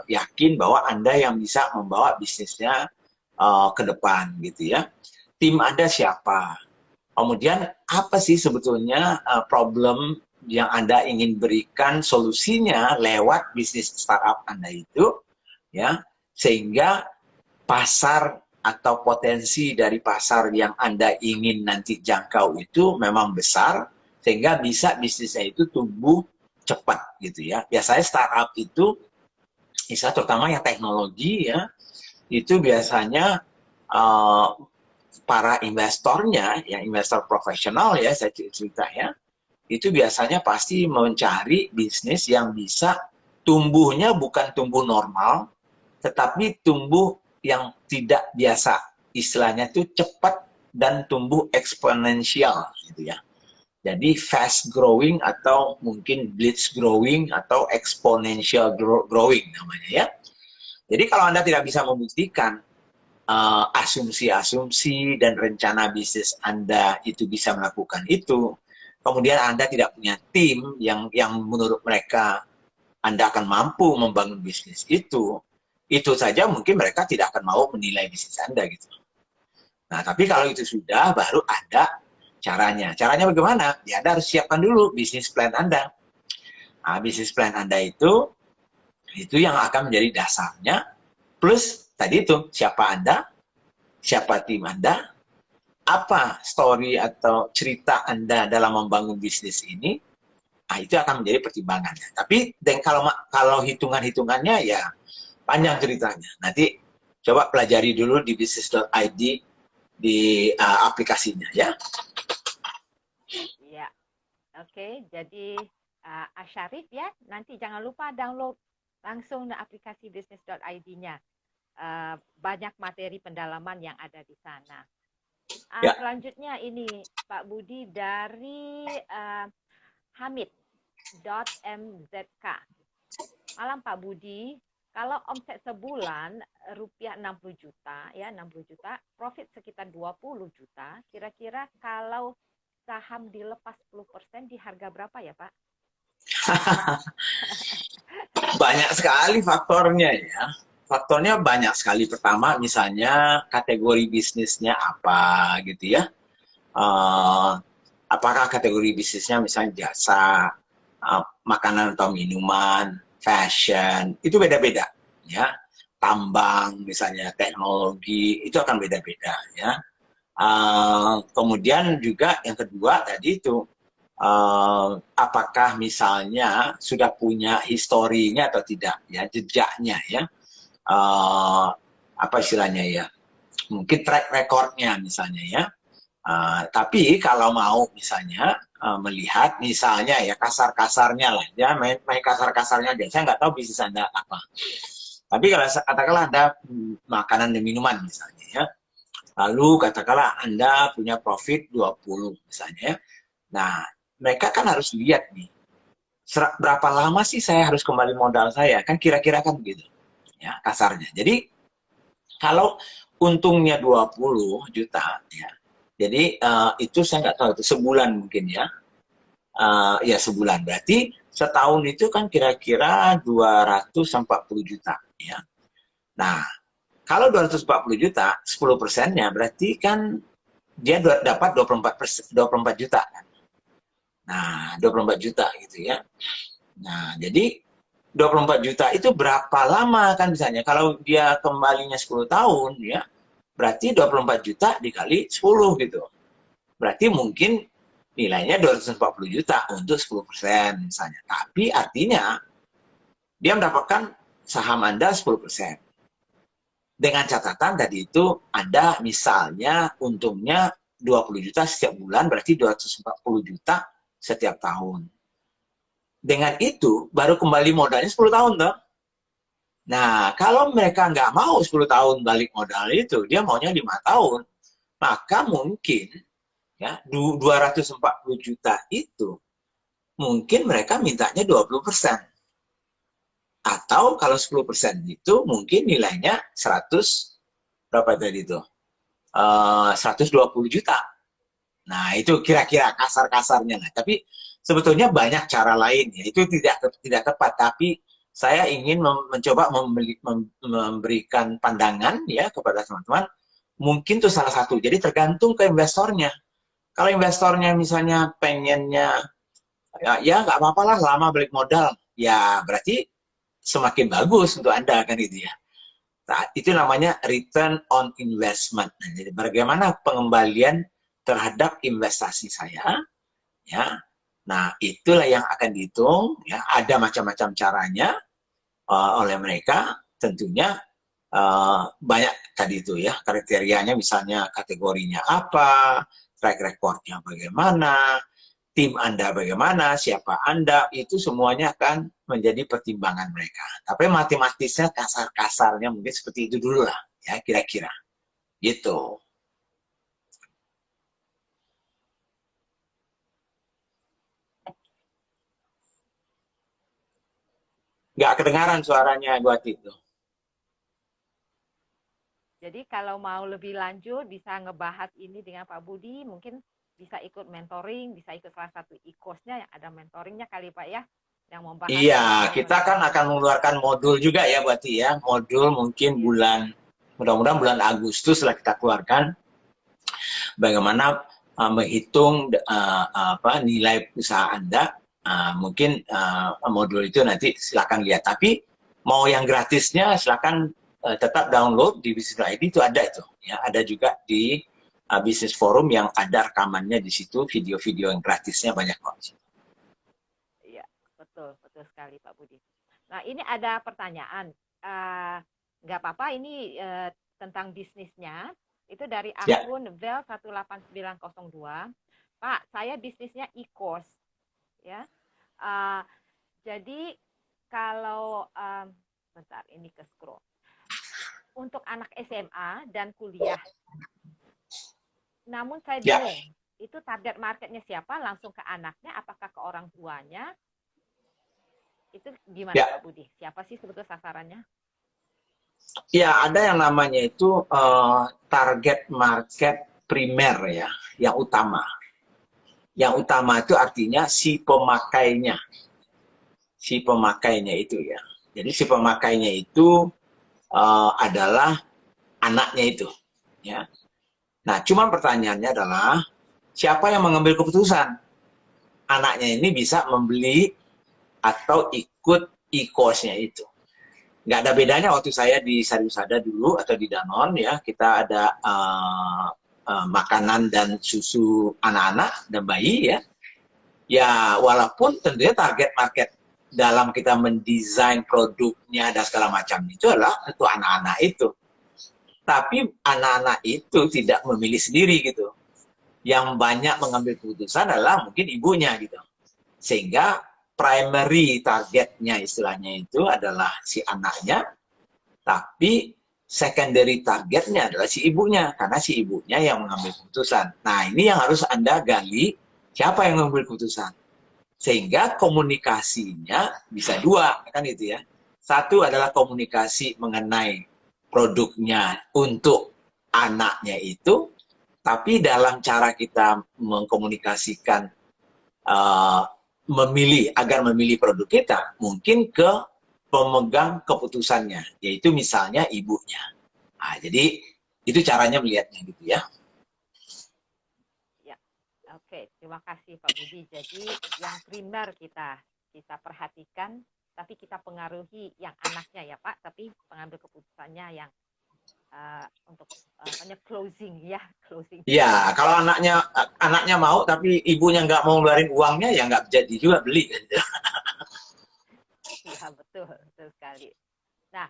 Speaker 2: yakin bahwa Anda yang bisa membawa bisnisnya ke depan gitu ya. Tim Anda siapa? Kemudian apa sih sebetulnya problem yang Anda ingin berikan solusinya lewat bisnis startup Anda itu, ya, sehingga pasar atau potensi dari pasar yang Anda ingin nanti jangkau itu memang besar, sehingga bisa bisnisnya itu tumbuh cepat gitu ya. Biasanya startup itu, misalnya terutama yang teknologi ya, itu biasanya para investornya, yang investor profesional ya, saya cerita ya, itu biasanya pasti mencari bisnis yang bisa tumbuhnya bukan tumbuh normal, tetapi tumbuh yang tidak biasa. Istilahnya itu cepat dan tumbuh eksponensial gitu ya. Jadi fast growing atau mungkin blitz growing atau exponential growing namanya ya. Jadi kalau Anda tidak bisa membuktikan asumsi-asumsi dan rencana bisnis Anda itu bisa melakukan itu, kemudian Anda tidak punya tim yang menurut mereka Anda akan mampu membangun bisnis itu saja mungkin mereka tidak akan mau menilai bisnis Anda gitu. Nah, tapi kalau itu sudah, baru ada caranya. Caranya bagaimana? Ya, Anda harus siapkan dulu bisnis plan Anda. Nah, bisnis plan Anda itu yang akan menjadi dasarnya, plus tadi itu, siapa Anda, siapa tim Anda, apa story atau cerita Anda dalam membangun bisnis ini, nah itu akan menjadi pertimbangannya. Tapi kalau hitungan-hitungannya ya panjang ceritanya. Nanti coba pelajari dulu di bisnis.id di aplikasinya ya.
Speaker 1: Ya, oke. Jadi Asyarif ya, nanti jangan lupa download langsung aplikasi bisnis.id-nya. Banyak materi pendalaman yang ada di sana. Ya. Selanjutnya ini Pak Budi dari Hamid.mzk. Malam Pak Budi, kalau omset sebulan rupiah 60 juta, ya 60 juta, profit sekitar 20 juta, kira-kira kalau saham dilepas 10% di harga berapa ya Pak?
Speaker 2: Banyak sekali faktornya ya. Faktornya banyak sekali. Pertama misalnya kategori bisnisnya apa gitu ya. Apakah kategori bisnisnya misalnya jasa, makanan atau minuman, fashion, itu beda-beda ya. Tambang misalnya, teknologi, itu akan beda-beda ya. Kemudian juga yang kedua tadi itu, apakah misalnya sudah punya historinya atau tidak ya, jejaknya ya, apa istilahnya ya, mungkin track recordnya misalnya ya. Tapi kalau mau misalnya melihat misalnya ya kasar-kasarnya lah ya, main kasar-kasarnya aja, saya nggak tahu bisnis Anda apa, tapi kalau katakanlah Anda makanan dan minuman misalnya ya, lalu katakanlah Anda punya profit 20 misalnya ya. Nah, mereka kan harus lihat nih, berapa lama sih saya harus kembali modal saya, kan kira-kira kan begitu ya kasarnya. Jadi kalau untungnya 20 juta ya, jadi itu saya nggak tahu, itu sebulan mungkin ya. Ya sebulan, berarti setahun itu kan kira-kira 240 juta ya. Nah, kalau 240 juta, 10%-nya berarti kan dia dapat 24 juta kan. Nah, 24 juta gitu ya. Nah, jadi 24 juta itu berapa lama kan misalnya, kalau dia kembalinya 10 tahun ya, berarti 24 juta dikali 10 gitu. Berarti mungkin nilainya 240 juta untuk 10% misalnya. Tapi artinya dia mendapatkan saham Anda 10%. Dengan catatan tadi itu Anda misalnya untungnya 20 juta setiap bulan, berarti 240 juta setiap tahun. Dengan itu, baru kembali modalnya 10 tahun, toh. Nah, kalau mereka nggak mau 10 tahun balik modal itu, dia maunya 5 tahun, maka mungkin ya 240 juta itu, mungkin mereka mintanya 20%. Atau kalau 10% itu mungkin nilainya 100, berapa tadi itu? 120 juta. Nah, itu kira-kira kasar-kasarnya. Nah, tapi sebetulnya banyak cara lain ya. Itu tidak tepat, tapi saya ingin mencoba memberikan pandangan ya kepada teman-teman. Mungkin itu salah satu. Jadi tergantung ke investornya. Kalau investornya misalnya pengennya ya nggak apa-apa lah lama balik modal, ya berarti semakin bagus untuk Anda kan itu ya. Nah, itu namanya return on investment. Nah, jadi bagaimana pengembalian terhadap investasi saya, ya. Nah, itulah yang akan dihitung, ya. Ada macam-macam caranya oleh mereka, tentunya banyak tadi itu ya kriterianya, misalnya kategorinya apa, track recordnya bagaimana, tim Anda bagaimana, siapa Anda, itu semuanya akan menjadi pertimbangan mereka. Tapi matematisnya kasar-kasarnya mungkin seperti itu dulu lah, ya kira-kira. Gitu. Nggak kedengaran suaranya buat itu.
Speaker 1: Jadi kalau mau lebih lanjut bisa ngebahas ini dengan Pak Budi, mungkin bisa ikut mentoring, bisa ikut salah satu e-course-nya yang ada mentoringnya kali Pak ya, yang membahas.
Speaker 2: Iya, kita kan akan mengeluarkan modul juga ya buat ya, modul mungkin bulan, mudah-mudahan bulan Agustus lah kita keluarkan, bagaimana menghitung nilai usaha Anda. Mungkin modul itu nanti silakan lihat. Tapi mau yang gratisnya silakan tetap download di Business ID, itu ada itu. Ya, ada juga di Business Forum yang ada rekamannya di situ, video-video yang gratisnya banyak kok.
Speaker 1: Iya, betul sekali Pak Budi. Nah, ini ada pertanyaan. Nggak apa-apa, ini tentang bisnisnya. Itu dari akun Vel 18902. Pak, saya bisnisnya e-course. Ya, jadi kalau bentar ini ke scroll untuk anak SMA dan kuliah, namun saya bingung itu target marketnya siapa, langsung ke anaknya, apakah ke orang tuanya, itu gimana Pak Budi, siapa sih sebetulnya sasarannya?
Speaker 2: Ya, ada yang namanya itu target market primer ya, yang utama. Yang utama itu artinya si pemakainya. Si pemakainya itu ya. Jadi si pemakainya itu adalah anaknya itu. Ya. Nah, cuman pertanyaannya adalah siapa yang mengambil keputusan? Anaknya ini bisa membeli atau ikut e-course-nya itu. Nggak ada bedanya waktu saya di Sariwisada dulu atau di Danone ya, kita ada makanan dan susu anak-anak dan bayi ya. Ya, walaupun tentunya target market dalam kita mendesain produknya dan segala macam itu adalah itu anak-anak itu. Tapi anak-anak itu tidak memilih sendiri gitu. Yang banyak mengambil keputusan adalah mungkin ibunya gitu. Sehingga primary targetnya istilahnya itu adalah si anaknya, tapi secondary targetnya adalah si ibunya, karena si ibunya yang mengambil keputusan. Nah, ini yang harus Anda gali, siapa yang mengambil keputusan. Sehingga komunikasinya bisa dua, kan itu ya. Satu adalah komunikasi mengenai produknya untuk anaknya itu, tapi dalam cara kita mengkomunikasikan agar memilih produk kita, mungkin ke pemegang keputusannya, yaitu misalnya ibunya. Nah, jadi itu caranya melihatnya gitu ya.
Speaker 1: Ya, oke, terima kasih Pak Budi. Jadi yang primer kita perhatikan, tapi kita pengaruhi yang anaknya ya Pak, tapi pengambil keputusannya yang untuk closing ya, closing.
Speaker 2: Iya, kalau anaknya mau tapi ibunya nggak mau ngeluarin uangnya, ya nggak jadi juga beli.
Speaker 1: Iya, betul sekali. Nah,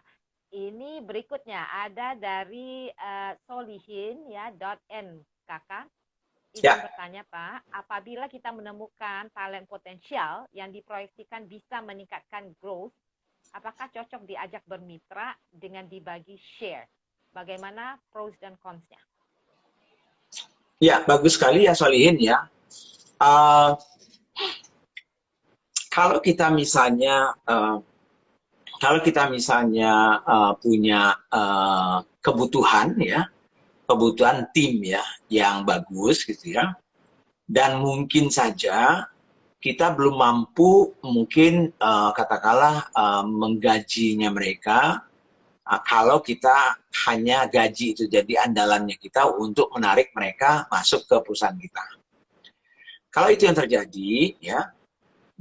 Speaker 1: ini berikutnya ada dari Solihin ya .nkk. Izin bertanya Pak, apabila kita menemukan talent potensial yang diproyeksikan bisa meningkatkan growth, apakah cocok diajak bermitra dengan dibagi share? Bagaimana pros dan cons-nya?
Speaker 2: Ya, bagus sekali ya Solihin ya. Uh, kalau kita misalnya punya kebutuhan ya, kebutuhan tim ya yang bagus gitu ya, dan mungkin saja kita belum mampu mungkin katakanlah menggajinya mereka, kalau kita hanya gaji itu jadi andalannya kita untuk menarik mereka masuk ke perusahaan kita. Kalau itu yang terjadi ya,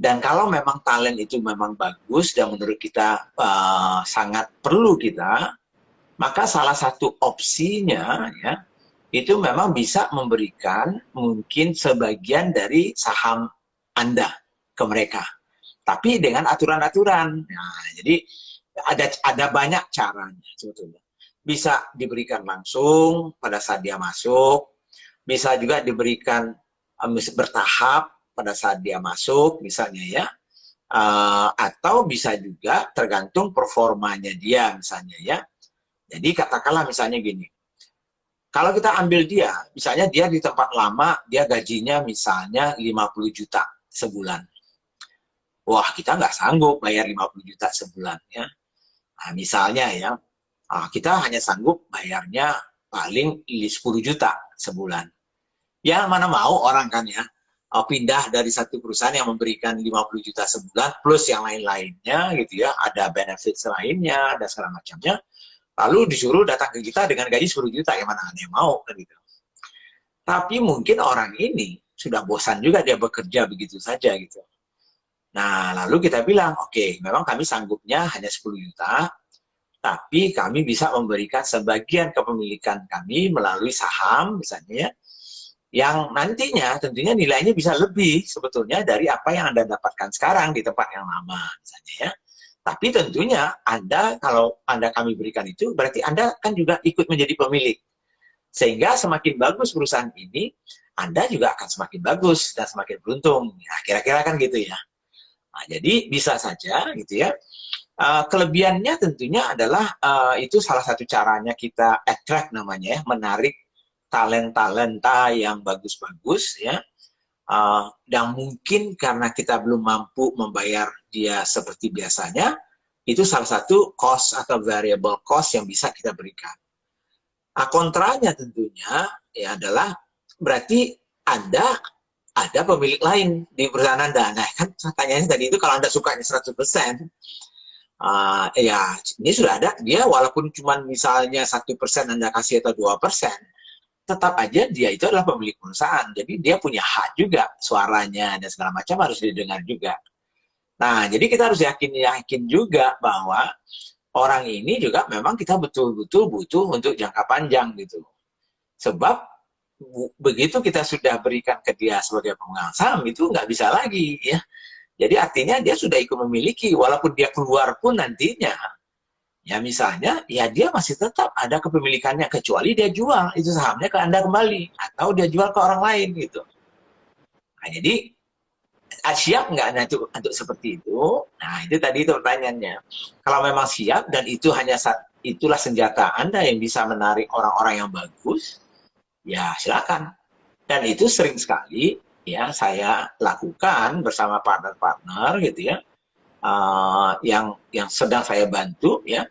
Speaker 2: dan kalau memang talent itu memang bagus dan menurut kita sangat perlu kita, maka salah satu opsinya ya itu memang bisa memberikan mungkin sebagian dari saham Anda ke mereka, tapi dengan aturan-aturan. Nah, jadi ada banyak caranya sebetulnya. Bisa diberikan langsung pada saat dia masuk, bisa juga diberikan bertahap pada saat dia masuk, misalnya ya. Atau bisa juga tergantung performanya dia, misalnya ya. Jadi katakanlah misalnya gini, kalau kita ambil dia, misalnya dia di tempat lama, dia gajinya misalnya 50 juta sebulan. Wah, kita nggak sanggup bayar 50 juta sebulan ya. Nah, misalnya ya, kita hanya sanggup bayarnya paling 10 juta sebulan. Ya, mana mau orang kan ya, pindah dari satu perusahaan yang memberikan 50 juta sebulan, plus yang lain-lainnya gitu ya, ada benefit lainnya, ada segala macamnya, lalu disuruh datang ke kita dengan gaji 10 juta, yang mana ada yang mau kan gitu. Tapi mungkin orang ini sudah bosan juga dia bekerja begitu saja gitu. Nah, lalu kita bilang, oke, memang kami sanggupnya hanya 10 juta, tapi kami bisa memberikan sebagian kepemilikan kami melalui saham misalnya ya, yang nantinya tentunya nilainya bisa lebih sebetulnya dari apa yang Anda dapatkan sekarang di tempat yang lama misalnya ya. Tapi tentunya Anda, kalau Anda kami berikan itu, berarti Anda kan juga ikut menjadi pemilik. Sehingga semakin bagus perusahaan ini, Anda juga akan semakin bagus dan semakin beruntung. Nah, kira-kira kan gitu ya. Nah, jadi bisa saja gitu ya. Kelebihannya tentunya adalah itu salah satu caranya kita attract namanya ya, menarik talenta yang bagus-bagus ya. Dan mungkin karena kita belum mampu membayar dia seperti biasanya, itu salah satu cost atau variable cost yang bisa kita berikan. Kontranya tentunya ya adalah berarti Anda ada pemilik lain di perusahaan Anda. Nah, kan pertanyaannya tadi itu kalau Anda sukanya 100%, ya ini sudah ada, dia walaupun cuma misalnya 1% Anda kasih atau 2%, tetap aja dia itu adalah pemilik perusahaan. Jadi dia punya hak juga, suaranya dan segala macam harus didengar juga. Nah, jadi kita harus yakin juga bahwa orang ini juga memang kita betul-betul butuh untuk jangka panjang gitu. Sebab begitu kita sudah berikan ke dia sebagai pemegang saham, itu nggak bisa lagi ya. Jadi artinya dia sudah ikut memiliki, walaupun dia keluar pun nantinya, ya misalnya, ya dia masih tetap ada kepemilikannya, kecuali dia jual itu sahamnya ke Anda kembali, atau dia jual ke orang lain gitu. Nah, jadi siap nggak Anda untuk seperti itu? Nah, itu tadi itu pertanyaannya. Kalau memang siap dan itu hanya itulah senjata Anda yang bisa menarik orang-orang yang bagus, ya silakan. Dan itu sering sekali ya saya lakukan bersama partner-partner gitu ya, yang sedang saya bantu ya,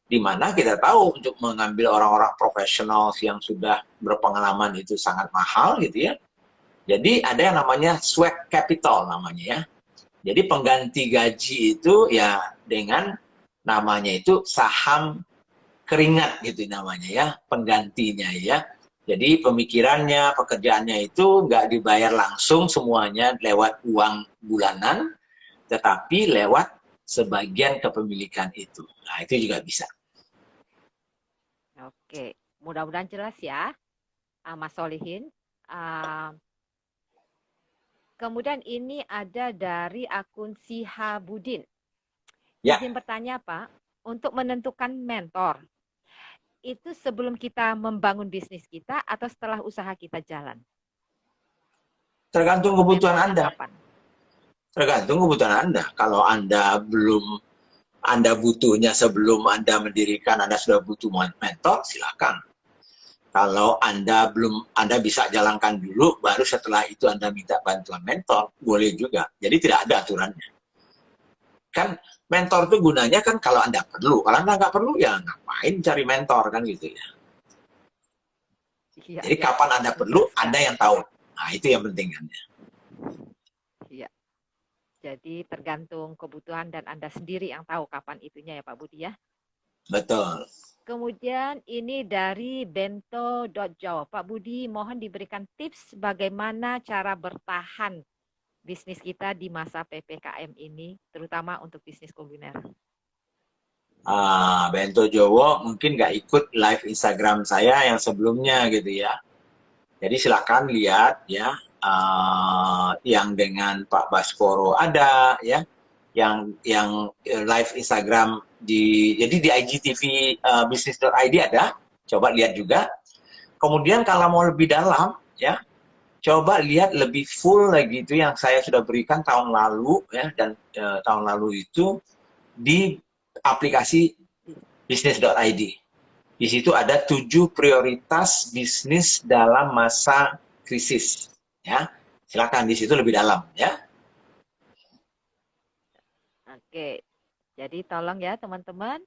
Speaker 2: di mana kita tahu untuk mengambil orang-orang profesional yang sudah berpengalaman itu sangat mahal gitu ya. Jadi ada yang namanya sweat capital namanya ya. Jadi pengganti gaji itu ya dengan namanya itu saham keringat gitu namanya ya, penggantinya ya. Jadi pemikirannya, pekerjaannya itu nggak dibayar langsung semuanya lewat uang bulanan, tetapi lewat sebagian kepemilikan itu. Nah, itu juga bisa.
Speaker 1: Oke, mudah-mudahan jelas ya, Mas Solihin. Kemudian ini ada dari akun Sihabudin.
Speaker 2: Ya.
Speaker 1: Izin bertanya Pak, untuk menentukan mentor, itu sebelum kita membangun bisnis kita atau setelah usaha kita jalan?
Speaker 2: Tergantung kebutuhan Anda.
Speaker 1: Kapan?
Speaker 2: Tergantung kebutuhan Anda. Kalau Anda butuhnya sebelum Anda mendirikan, Anda sudah butuh mentor, silakan. Kalau Anda bisa jalankan dulu, baru setelah itu Anda minta bantuan mentor, boleh juga. Jadi tidak ada aturannya. Kan mentor itu gunanya kan kalau Anda perlu. Kalau Anda nggak perlu, ya ngapain cari mentor, kan gitu ya.
Speaker 1: Iya,
Speaker 2: Jadi
Speaker 1: ya.
Speaker 2: kapan Anda perlu, Anda yang tahu. Nah, itu yang penting kan.
Speaker 1: Iya. Jadi tergantung kebutuhan dan Anda sendiri yang tahu kapan itunya ya Pak Budi ya.
Speaker 2: Betul.
Speaker 1: Kemudian ini dari bento.jawa. Pak Budi, mohon diberikan tips bagaimana cara bertahan bisnis kita di masa PPKM ini, terutama untuk bisnis kuliner.
Speaker 2: Bento Jowo mungkin nggak ikut live Instagram saya yang sebelumnya gitu ya. Jadi silakan lihat ya, yang dengan Pak Baskoro ada ya, yang live Instagram jadi di IGTV bisnis.id ada, coba lihat juga. Kemudian kalau mau lebih dalam ya, coba lihat lebih full lagi itu yang saya sudah berikan tahun lalu ya, dan tahun lalu itu di aplikasi bisnis.id. Di situ ada 7 prioritas bisnis dalam masa krisis. Ya, silakan di situ lebih dalam ya.
Speaker 1: Oke, jadi tolong ya teman-teman,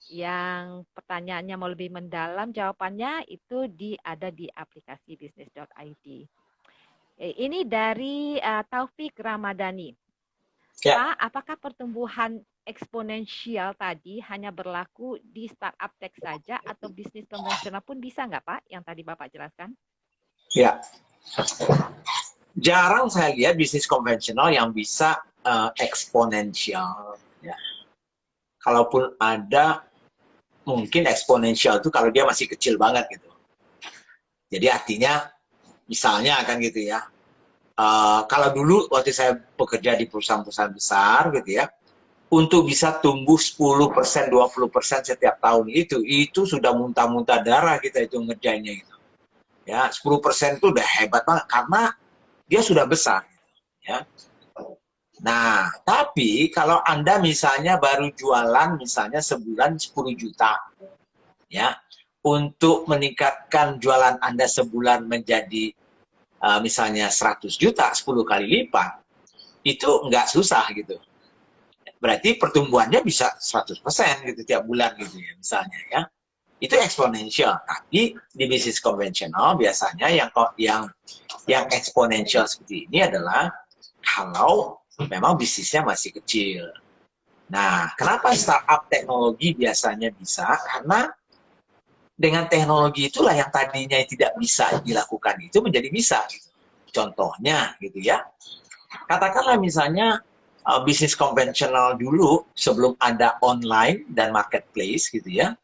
Speaker 1: yang pertanyaannya mau lebih mendalam jawabannya itu ada di aplikasi bisnis.id. Ini dari Taufik Ramadhani.
Speaker 2: Ya.
Speaker 1: Pak, apakah pertumbuhan eksponensial tadi hanya berlaku di startup tech saja atau bisnis konvensional pun bisa nggak Pak, yang tadi Bapak jelaskan?
Speaker 2: Ya. Jarang saya lihat bisnis konvensional yang bisa eksponensial. Ya. Kalaupun ada, mungkin eksponensial itu kalau dia masih kecil banget gitu. Jadi artinya, misalnya kan gitu ya, kalau dulu waktu saya bekerja di perusahaan-perusahaan besar gitu ya, untuk bisa tumbuh 10%, 20% setiap tahun itu sudah muntah-muntah darah kita itu ngerjainnya itu. Ya, 10% itu udah hebat banget karena dia sudah besar ya. Nah, tapi kalau Anda misalnya baru jualan misalnya sebulan 10 juta ya, untuk meningkatkan jualan Anda sebulan menjadi misalnya 100 juta, 10 kali lipat, itu nggak susah gitu. Berarti pertumbuhannya bisa 100% gitu tiap bulan gitu ya misalnya ya. Itu eksponensial. Tapi di bisnis konvensional biasanya yang eksponensial seperti ini adalah kalau memang bisnisnya masih kecil. Nah, kenapa startup teknologi biasanya bisa? Karena dengan teknologi itulah yang tadinya tidak bisa dilakukan itu menjadi bisa. Gitu. Contohnya gitu ya. Katakanlah misalnya bisnis konvensional dulu sebelum ada online dan marketplace gitu ya.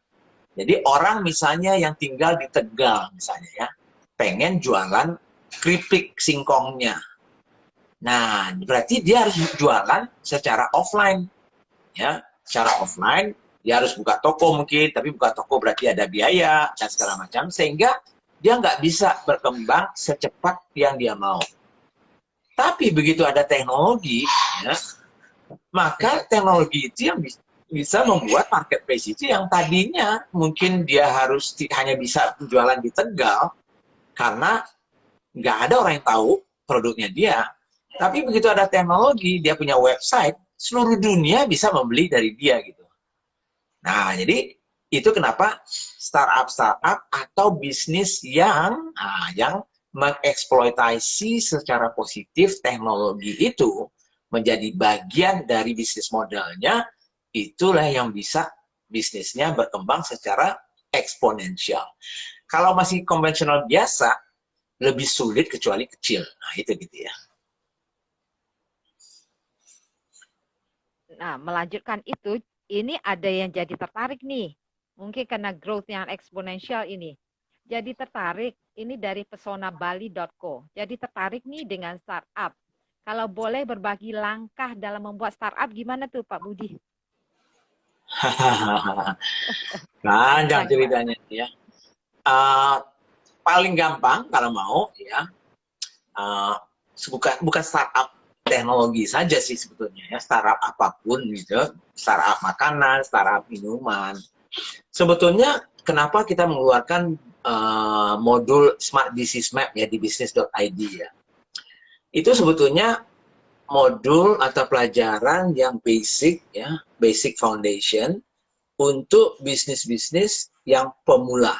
Speaker 2: Jadi orang misalnya yang tinggal di Tegal misalnya ya, pengen jualan keripik singkongnya. Nah, berarti dia harus jualan secara offline ya, secara offline dia harus buka toko mungkin, tapi buka toko berarti ada biaya dan segala macam, sehingga dia nggak bisa berkembang secepat yang dia mau. Tapi begitu ada teknologi, ya, maka teknologi itu yang bisa membuat marketplace itu yang tadinya mungkin dia harus hanya bisa jualan di Tegal karena nggak ada orang yang tahu produknya dia. Tapi begitu ada teknologi, dia punya website, seluruh dunia bisa membeli dari dia gitu. Nah, jadi itu kenapa startup atau bisnis yang mengeksploitasi secara positif teknologi itu menjadi bagian dari bisnis modelnya, itulah yang bisa bisnisnya berkembang secara eksponensial. Kalau masih konvensional biasa, lebih sulit kecuali kecil. Nah, itu gitu ya.
Speaker 1: Nah, melanjutkan itu, ini ada yang jadi tertarik nih. Mungkin karena growth yang eksponensial ini. Jadi tertarik, ini dari pesonabali.co. Jadi tertarik nih dengan startup. Kalau boleh berbagi langkah dalam membuat startup, gimana tuh Pak Budi?
Speaker 2: Panjang
Speaker 1: Panjang, Pak.
Speaker 2: ceritanya ya. Uh, Paling gampang kalau mau ya, uh, bukan startup teknologi saja sih sebetulnya ya, startup apapun gitu, startup makanan, startup minuman. Sebetulnya kenapa kita mengeluarkan modul Smart Business Map ya di bisnis.id ya. Itu sebetulnya modul atau pelajaran yang basic ya, basic foundation untuk bisnis-bisnis yang pemula,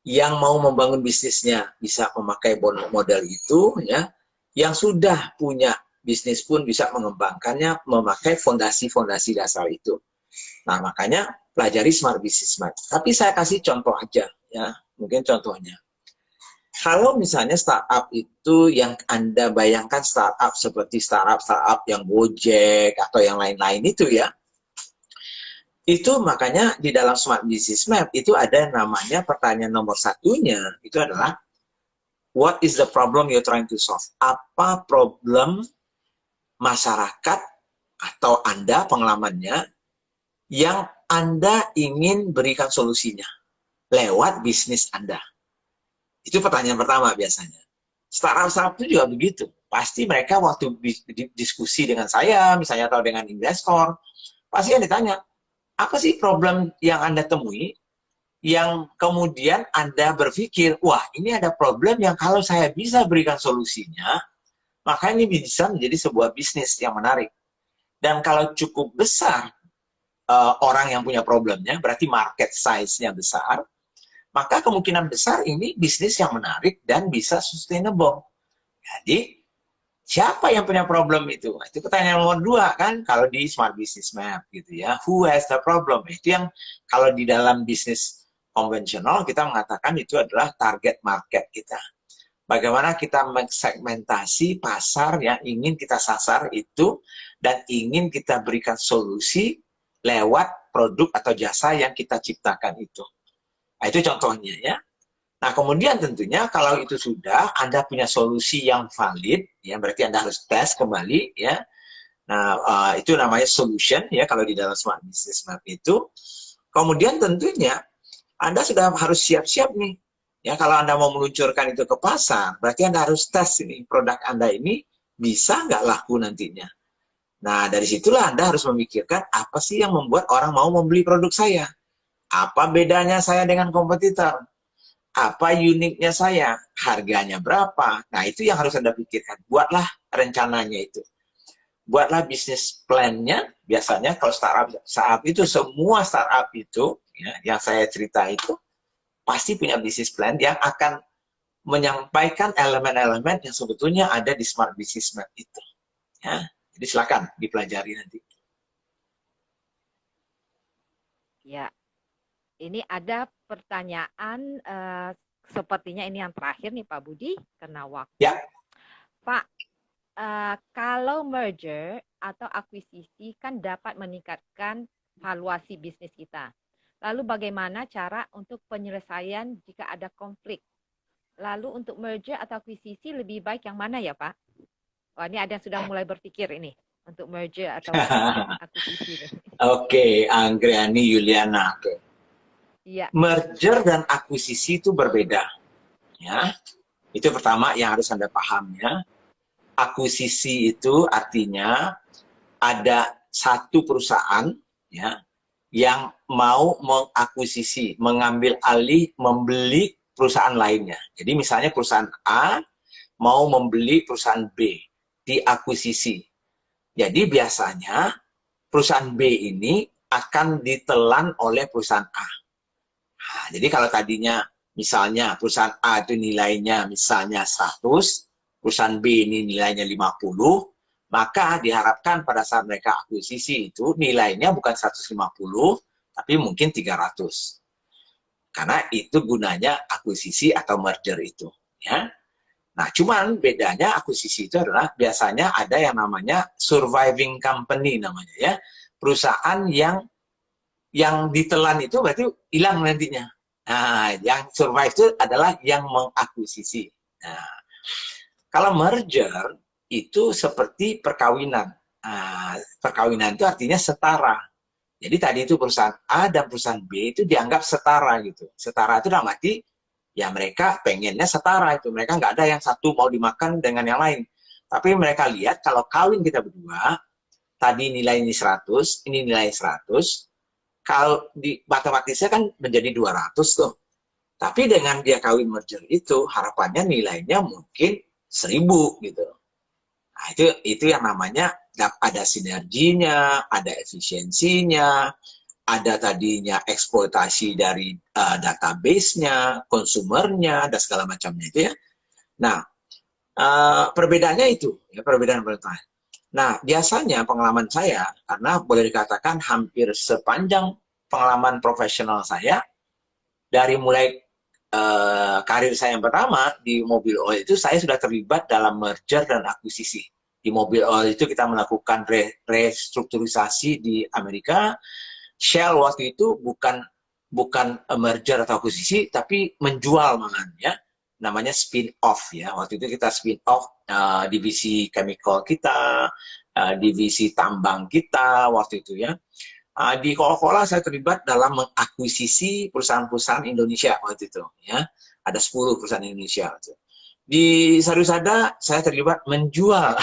Speaker 2: yang mau membangun bisnisnya bisa memakai model itu ya, yang sudah punya bisnis pun bisa mengembangkannya memakai fondasi-fondasi dasar itu. Nah, makanya pelajari Smart Business Map. Tapi saya kasih contoh aja ya, mungkin contohnya. Kalau misalnya startup itu yang Anda bayangkan startup seperti startup yang Gojek atau yang lain-lain itu ya, itu makanya di dalam Smart Business Map itu ada namanya pertanyaan nomor satunya, itu adalah what is the problem you're trying to solve? Apa problem masyarakat atau Anda pengalamannya yang Anda ingin berikan solusinya lewat bisnis Anda? Itu pertanyaan pertama biasanya. Startup itu juga begitu. Pasti mereka waktu diskusi dengan saya, misalnya atau dengan investor, pasti yang ditanya, apa sih problem yang Anda temui yang kemudian Anda berpikir, wah ini ada problem yang kalau saya bisa berikan solusinya, maka ini bisa menjadi sebuah bisnis yang menarik. Dan kalau cukup besar orang yang punya problemnya, berarti market size-nya besar, maka kemungkinan besar ini bisnis yang menarik dan bisa sustainable. Jadi, siapa yang punya problem itu? Itu pertanyaan nomor 2 kan, kalau di Smart Business Map gitu ya. Who has the problem? Itu yang kalau di dalam bisnis konvensional kita mengatakan itu adalah target market kita. Bagaimana kita mensegmentasi pasar yang ingin kita sasar itu dan ingin kita berikan solusi lewat produk atau jasa yang kita ciptakan itu. Nah, itu contohnya ya. Nah, kemudian tentunya kalau itu sudah Anda punya solusi yang valid, ya berarti Anda harus tes kembali ya. Nah, itu namanya solution ya kalau di dalam Smart Business Map itu. Kemudian tentunya Anda sudah harus siap-siap nih. Ya, kalau Anda mau meluncurkan itu ke pasar, berarti Anda harus tes ini produk Anda ini bisa nggak laku nantinya. Nah, dari situlah Anda harus memikirkan apa sih yang membuat orang mau membeli produk saya. Apa bedanya saya dengan kompetitor? Apa uniknya saya? Harganya berapa? Nah, itu yang harus Anda pikirkan. Buatlah rencananya itu. Buatlah bisnis plan-nya. Biasanya kalau startup itu, semua startup itu, ya, yang saya cerita itu, pasti punya bisnis plan yang akan menyampaikan elemen-elemen yang sebetulnya ada di Smart Business Map itu. Ya. Jadi silakan dipelajari nanti.
Speaker 1: Ya, ini ada pertanyaan, sepertinya ini yang terakhir nih Pak Budi, karena waktu.
Speaker 2: Ya.
Speaker 1: Pak, kalau merger atau akuisisi kan dapat meningkatkan valuasi bisnis kita. Lalu bagaimana cara untuk penyelesaian jika ada konflik? Lalu untuk merger atau akuisisi lebih baik yang mana ya Pak? Wah, ini ada yang sudah mulai berpikir ini untuk merger atau akuisisi.
Speaker 2: Oke, Anggriani Yuliana. Oke.
Speaker 1: Iya.
Speaker 2: Merger dan akuisisi itu berbeda. Ya, itu pertama yang harus Anda paham ya. Akuisisi itu artinya ada satu perusahaan ya yang mau mengakuisisi, mengambil alih, membeli perusahaan lainnya. Jadi misalnya perusahaan A mau membeli perusahaan B, diakuisisi. Jadi biasanya perusahaan B ini akan ditelan oleh perusahaan A. Nah, jadi kalau tadinya misalnya perusahaan A itu nilainya misalnya 100, perusahaan B ini nilainya 50, maka diharapkan pada saat mereka akuisisi itu nilainya bukan 150, tapi mungkin 300. Karena itu gunanya akuisisi atau merger itu. Ya. Nah, cuman bedanya akuisisi itu adalah biasanya ada yang namanya surviving company namanya ya. Perusahaan yang ditelan itu berarti hilang nantinya. Nah, yang survive itu adalah yang mengakuisisi. Nah, kalau merger itu seperti perkawinan. Nah, perkawinan itu artinya setara. Jadi tadi itu perusahaan A dan perusahaan B itu dianggap setara gitu. Setara itu dalam arti ya mereka pengennya setara itu. Mereka nggak ada yang satu mau dimakan dengan yang lain. Tapi mereka lihat kalau kawin kita berdua, tadi nilai ini 100, ini nilai 100, kalau di matematisnya kan menjadi 200 tuh. Tapi dengan dia kawin merger itu, harapannya nilainya mungkin 1000 gitu. Nah, itu yang namanya ada sinerginya, ada efisiensinya, ada tadinya eksploitasi dari database-nya, konsumernya, dan segala macamnya itu ya. Nah, perbedaannya itu, ya, perbedaan pertama. Nah, biasanya pengalaman saya, karena boleh dikatakan hampir sepanjang pengalaman profesional saya, dari mulai karir saya yang pertama di mobil oil itu, saya sudah terlibat dalam merger dan akuisisi. Di mobil oil itu kita melakukan restrukturisasi di Amerika. Shell waktu itu bukan merger atau akuisisi, tapi menjual malahan ya. Namanya spin off ya. Waktu itu kita spin off divisi chemical kita, divisi tambang kita waktu itu ya. Di Coca-Cola saya terlibat dalam mengakuisisi perusahaan-perusahaan Indonesia waktu itu ya. Ada 10 perusahaan Indonesia. Di Sarusada saya terlibat menjual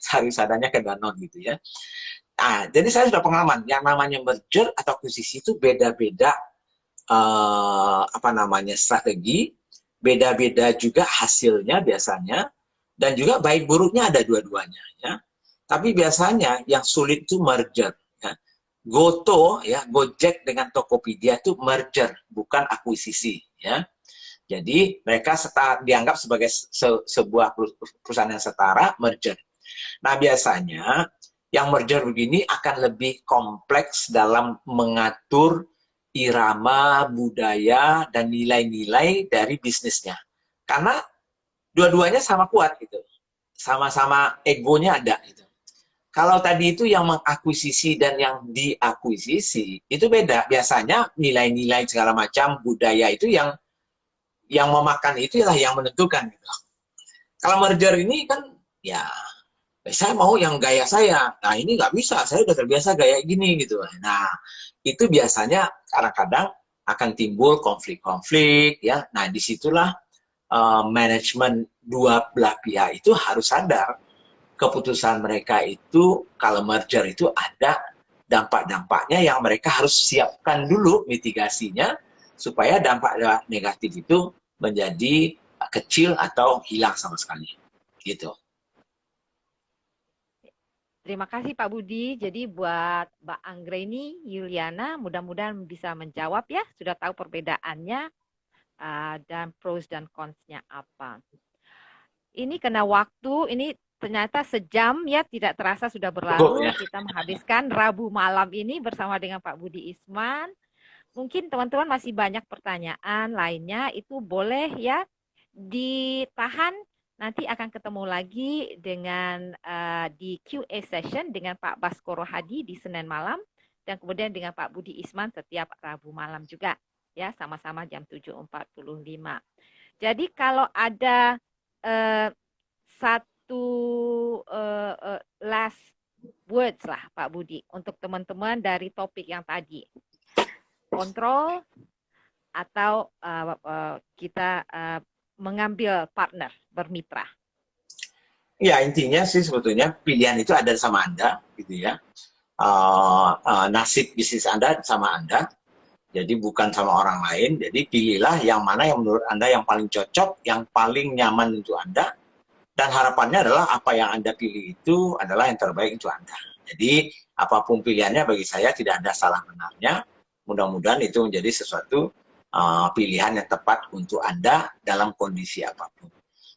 Speaker 2: Sarisadanya ke Danone gitu ya. Jadi saya sudah pengalaman yang namanya merger atau akuisisi itu beda-beda strategi, beda-beda juga hasilnya biasanya, dan juga baik buruknya ada dua-duanya ya. Tapi biasanya yang sulit itu merger. Ya. Goto ya, Gojek dengan Tokopedia itu merger, bukan akuisisi ya. Jadi mereka dianggap sebagai sebuah perusahaan yang setara, merger. Nah biasanya yang merger begini akan lebih kompleks dalam mengatur irama, budaya, dan nilai-nilai dari bisnisnya. Karena dua-duanya sama kuat gitu. Sama-sama egonya ada gitu. Kalau tadi itu yang mengakuisisi dan yang diakuisisi, itu beda. Biasanya nilai-nilai segala macam budaya itu yang memakan itu lah yang menentukan gitu. Kalau merger ini kan ya saya mau yang gaya saya. Nah ini nggak bisa, saya udah terbiasa gaya gini gitu. Nah itu biasanya kadang-kadang akan timbul konflik-konflik ya. Nah disitulah manajemen dua belah pihak itu harus sadar keputusan mereka itu kalau merger itu ada dampak-dampaknya yang mereka harus siapkan dulu mitigasinya supaya dampak negatif itu menjadi kecil atau hilang sama sekali gitu.
Speaker 1: Terima kasih Pak Budi. Jadi buat Mbak Anggreni, Yuliana, mudah-mudahan bisa menjawab ya. Sudah tahu perbedaannya dan pros dan cons-nya apa. Ini kena waktu, ini ternyata sejam ya, tidak terasa sudah berlalu. Kita menghabiskan Rabu malam ini bersama dengan Pak Budi Isman. Mungkin teman-teman masih banyak pertanyaan lainnya, itu boleh ya ditahan. Nanti akan ketemu lagi dengan di QA session dengan Pak Baskoro Hadi di Senin malam, dan kemudian dengan Pak Budi Isman setiap Rabu malam juga ya, sama-sama jam 7.45. Jadi kalau ada satu last words lah Pak Budi untuk teman-teman dari topik yang tadi, kontrol atau kita mengambil partner, bermitra.
Speaker 2: Ya intinya sih sebetulnya pilihan itu ada sama Anda gitu ya. Nasib bisnis Anda sama Anda. Jadi bukan sama orang lain. Jadi pilihlah yang mana yang menurut Anda yang paling cocok, yang paling nyaman untuk Anda. Dan harapannya adalah apa yang Anda pilih itu adalah yang terbaik untuk Anda. Jadi apapun pilihannya bagi saya tidak ada salah benarnya. Mudah-mudahan itu menjadi sesuatu pilihan yang tepat untuk Anda dalam kondisi apapun.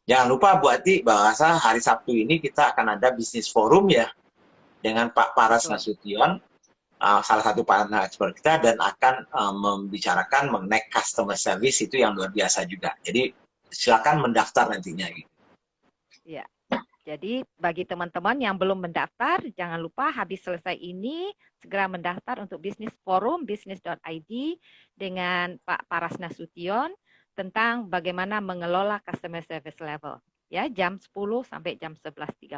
Speaker 2: Jangan lupa Bu Ati, bahwa hari Sabtu ini kita akan ada bisnis forum ya dengan Pak Paras Nasution, salah satu partner seperti kita, dan akan membicarakan mengenai customer service itu yang luar biasa juga. Jadi silakan mendaftar nantinya. Gitu.
Speaker 1: Ya, jadi bagi teman-teman yang belum mendaftar, jangan lupa habis selesai ini segera mendaftar untuk bisnis forum bisnis.id dengan Pak Paras Nasution tentang bagaimana mengelola customer service level ya, jam 10 sampai jam 11.30.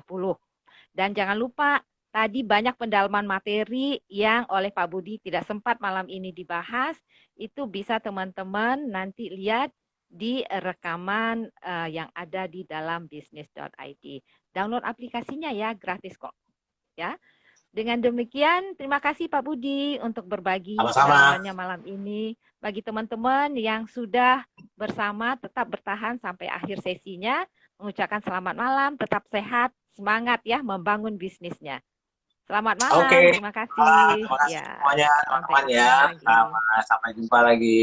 Speaker 1: Dan jangan lupa tadi banyak pendalaman materi yang oleh Pak Budi tidak sempat malam ini dibahas. Itu bisa teman-teman nanti lihat di rekaman yang ada di dalam bisnis.id. Download aplikasinya ya, gratis kok. Ya. Dengan demikian, terima kasih Pak Budi untuk berbagi
Speaker 2: Sama-sama.
Speaker 1: pengalamannya malam ini. Bagi teman-teman yang sudah bersama, tetap bertahan sampai akhir sesinya. Mengucapkan selamat malam, tetap sehat, semangat ya membangun bisnisnya. Selamat malam,
Speaker 2: Oke.
Speaker 1: terima kasih.
Speaker 2: Terima kasih
Speaker 1: Ya,
Speaker 2: semuanya
Speaker 1: sampai
Speaker 2: teman-teman
Speaker 1: ketemu
Speaker 2: ya.
Speaker 1: lagi.
Speaker 2: Sampai jumpa lagi.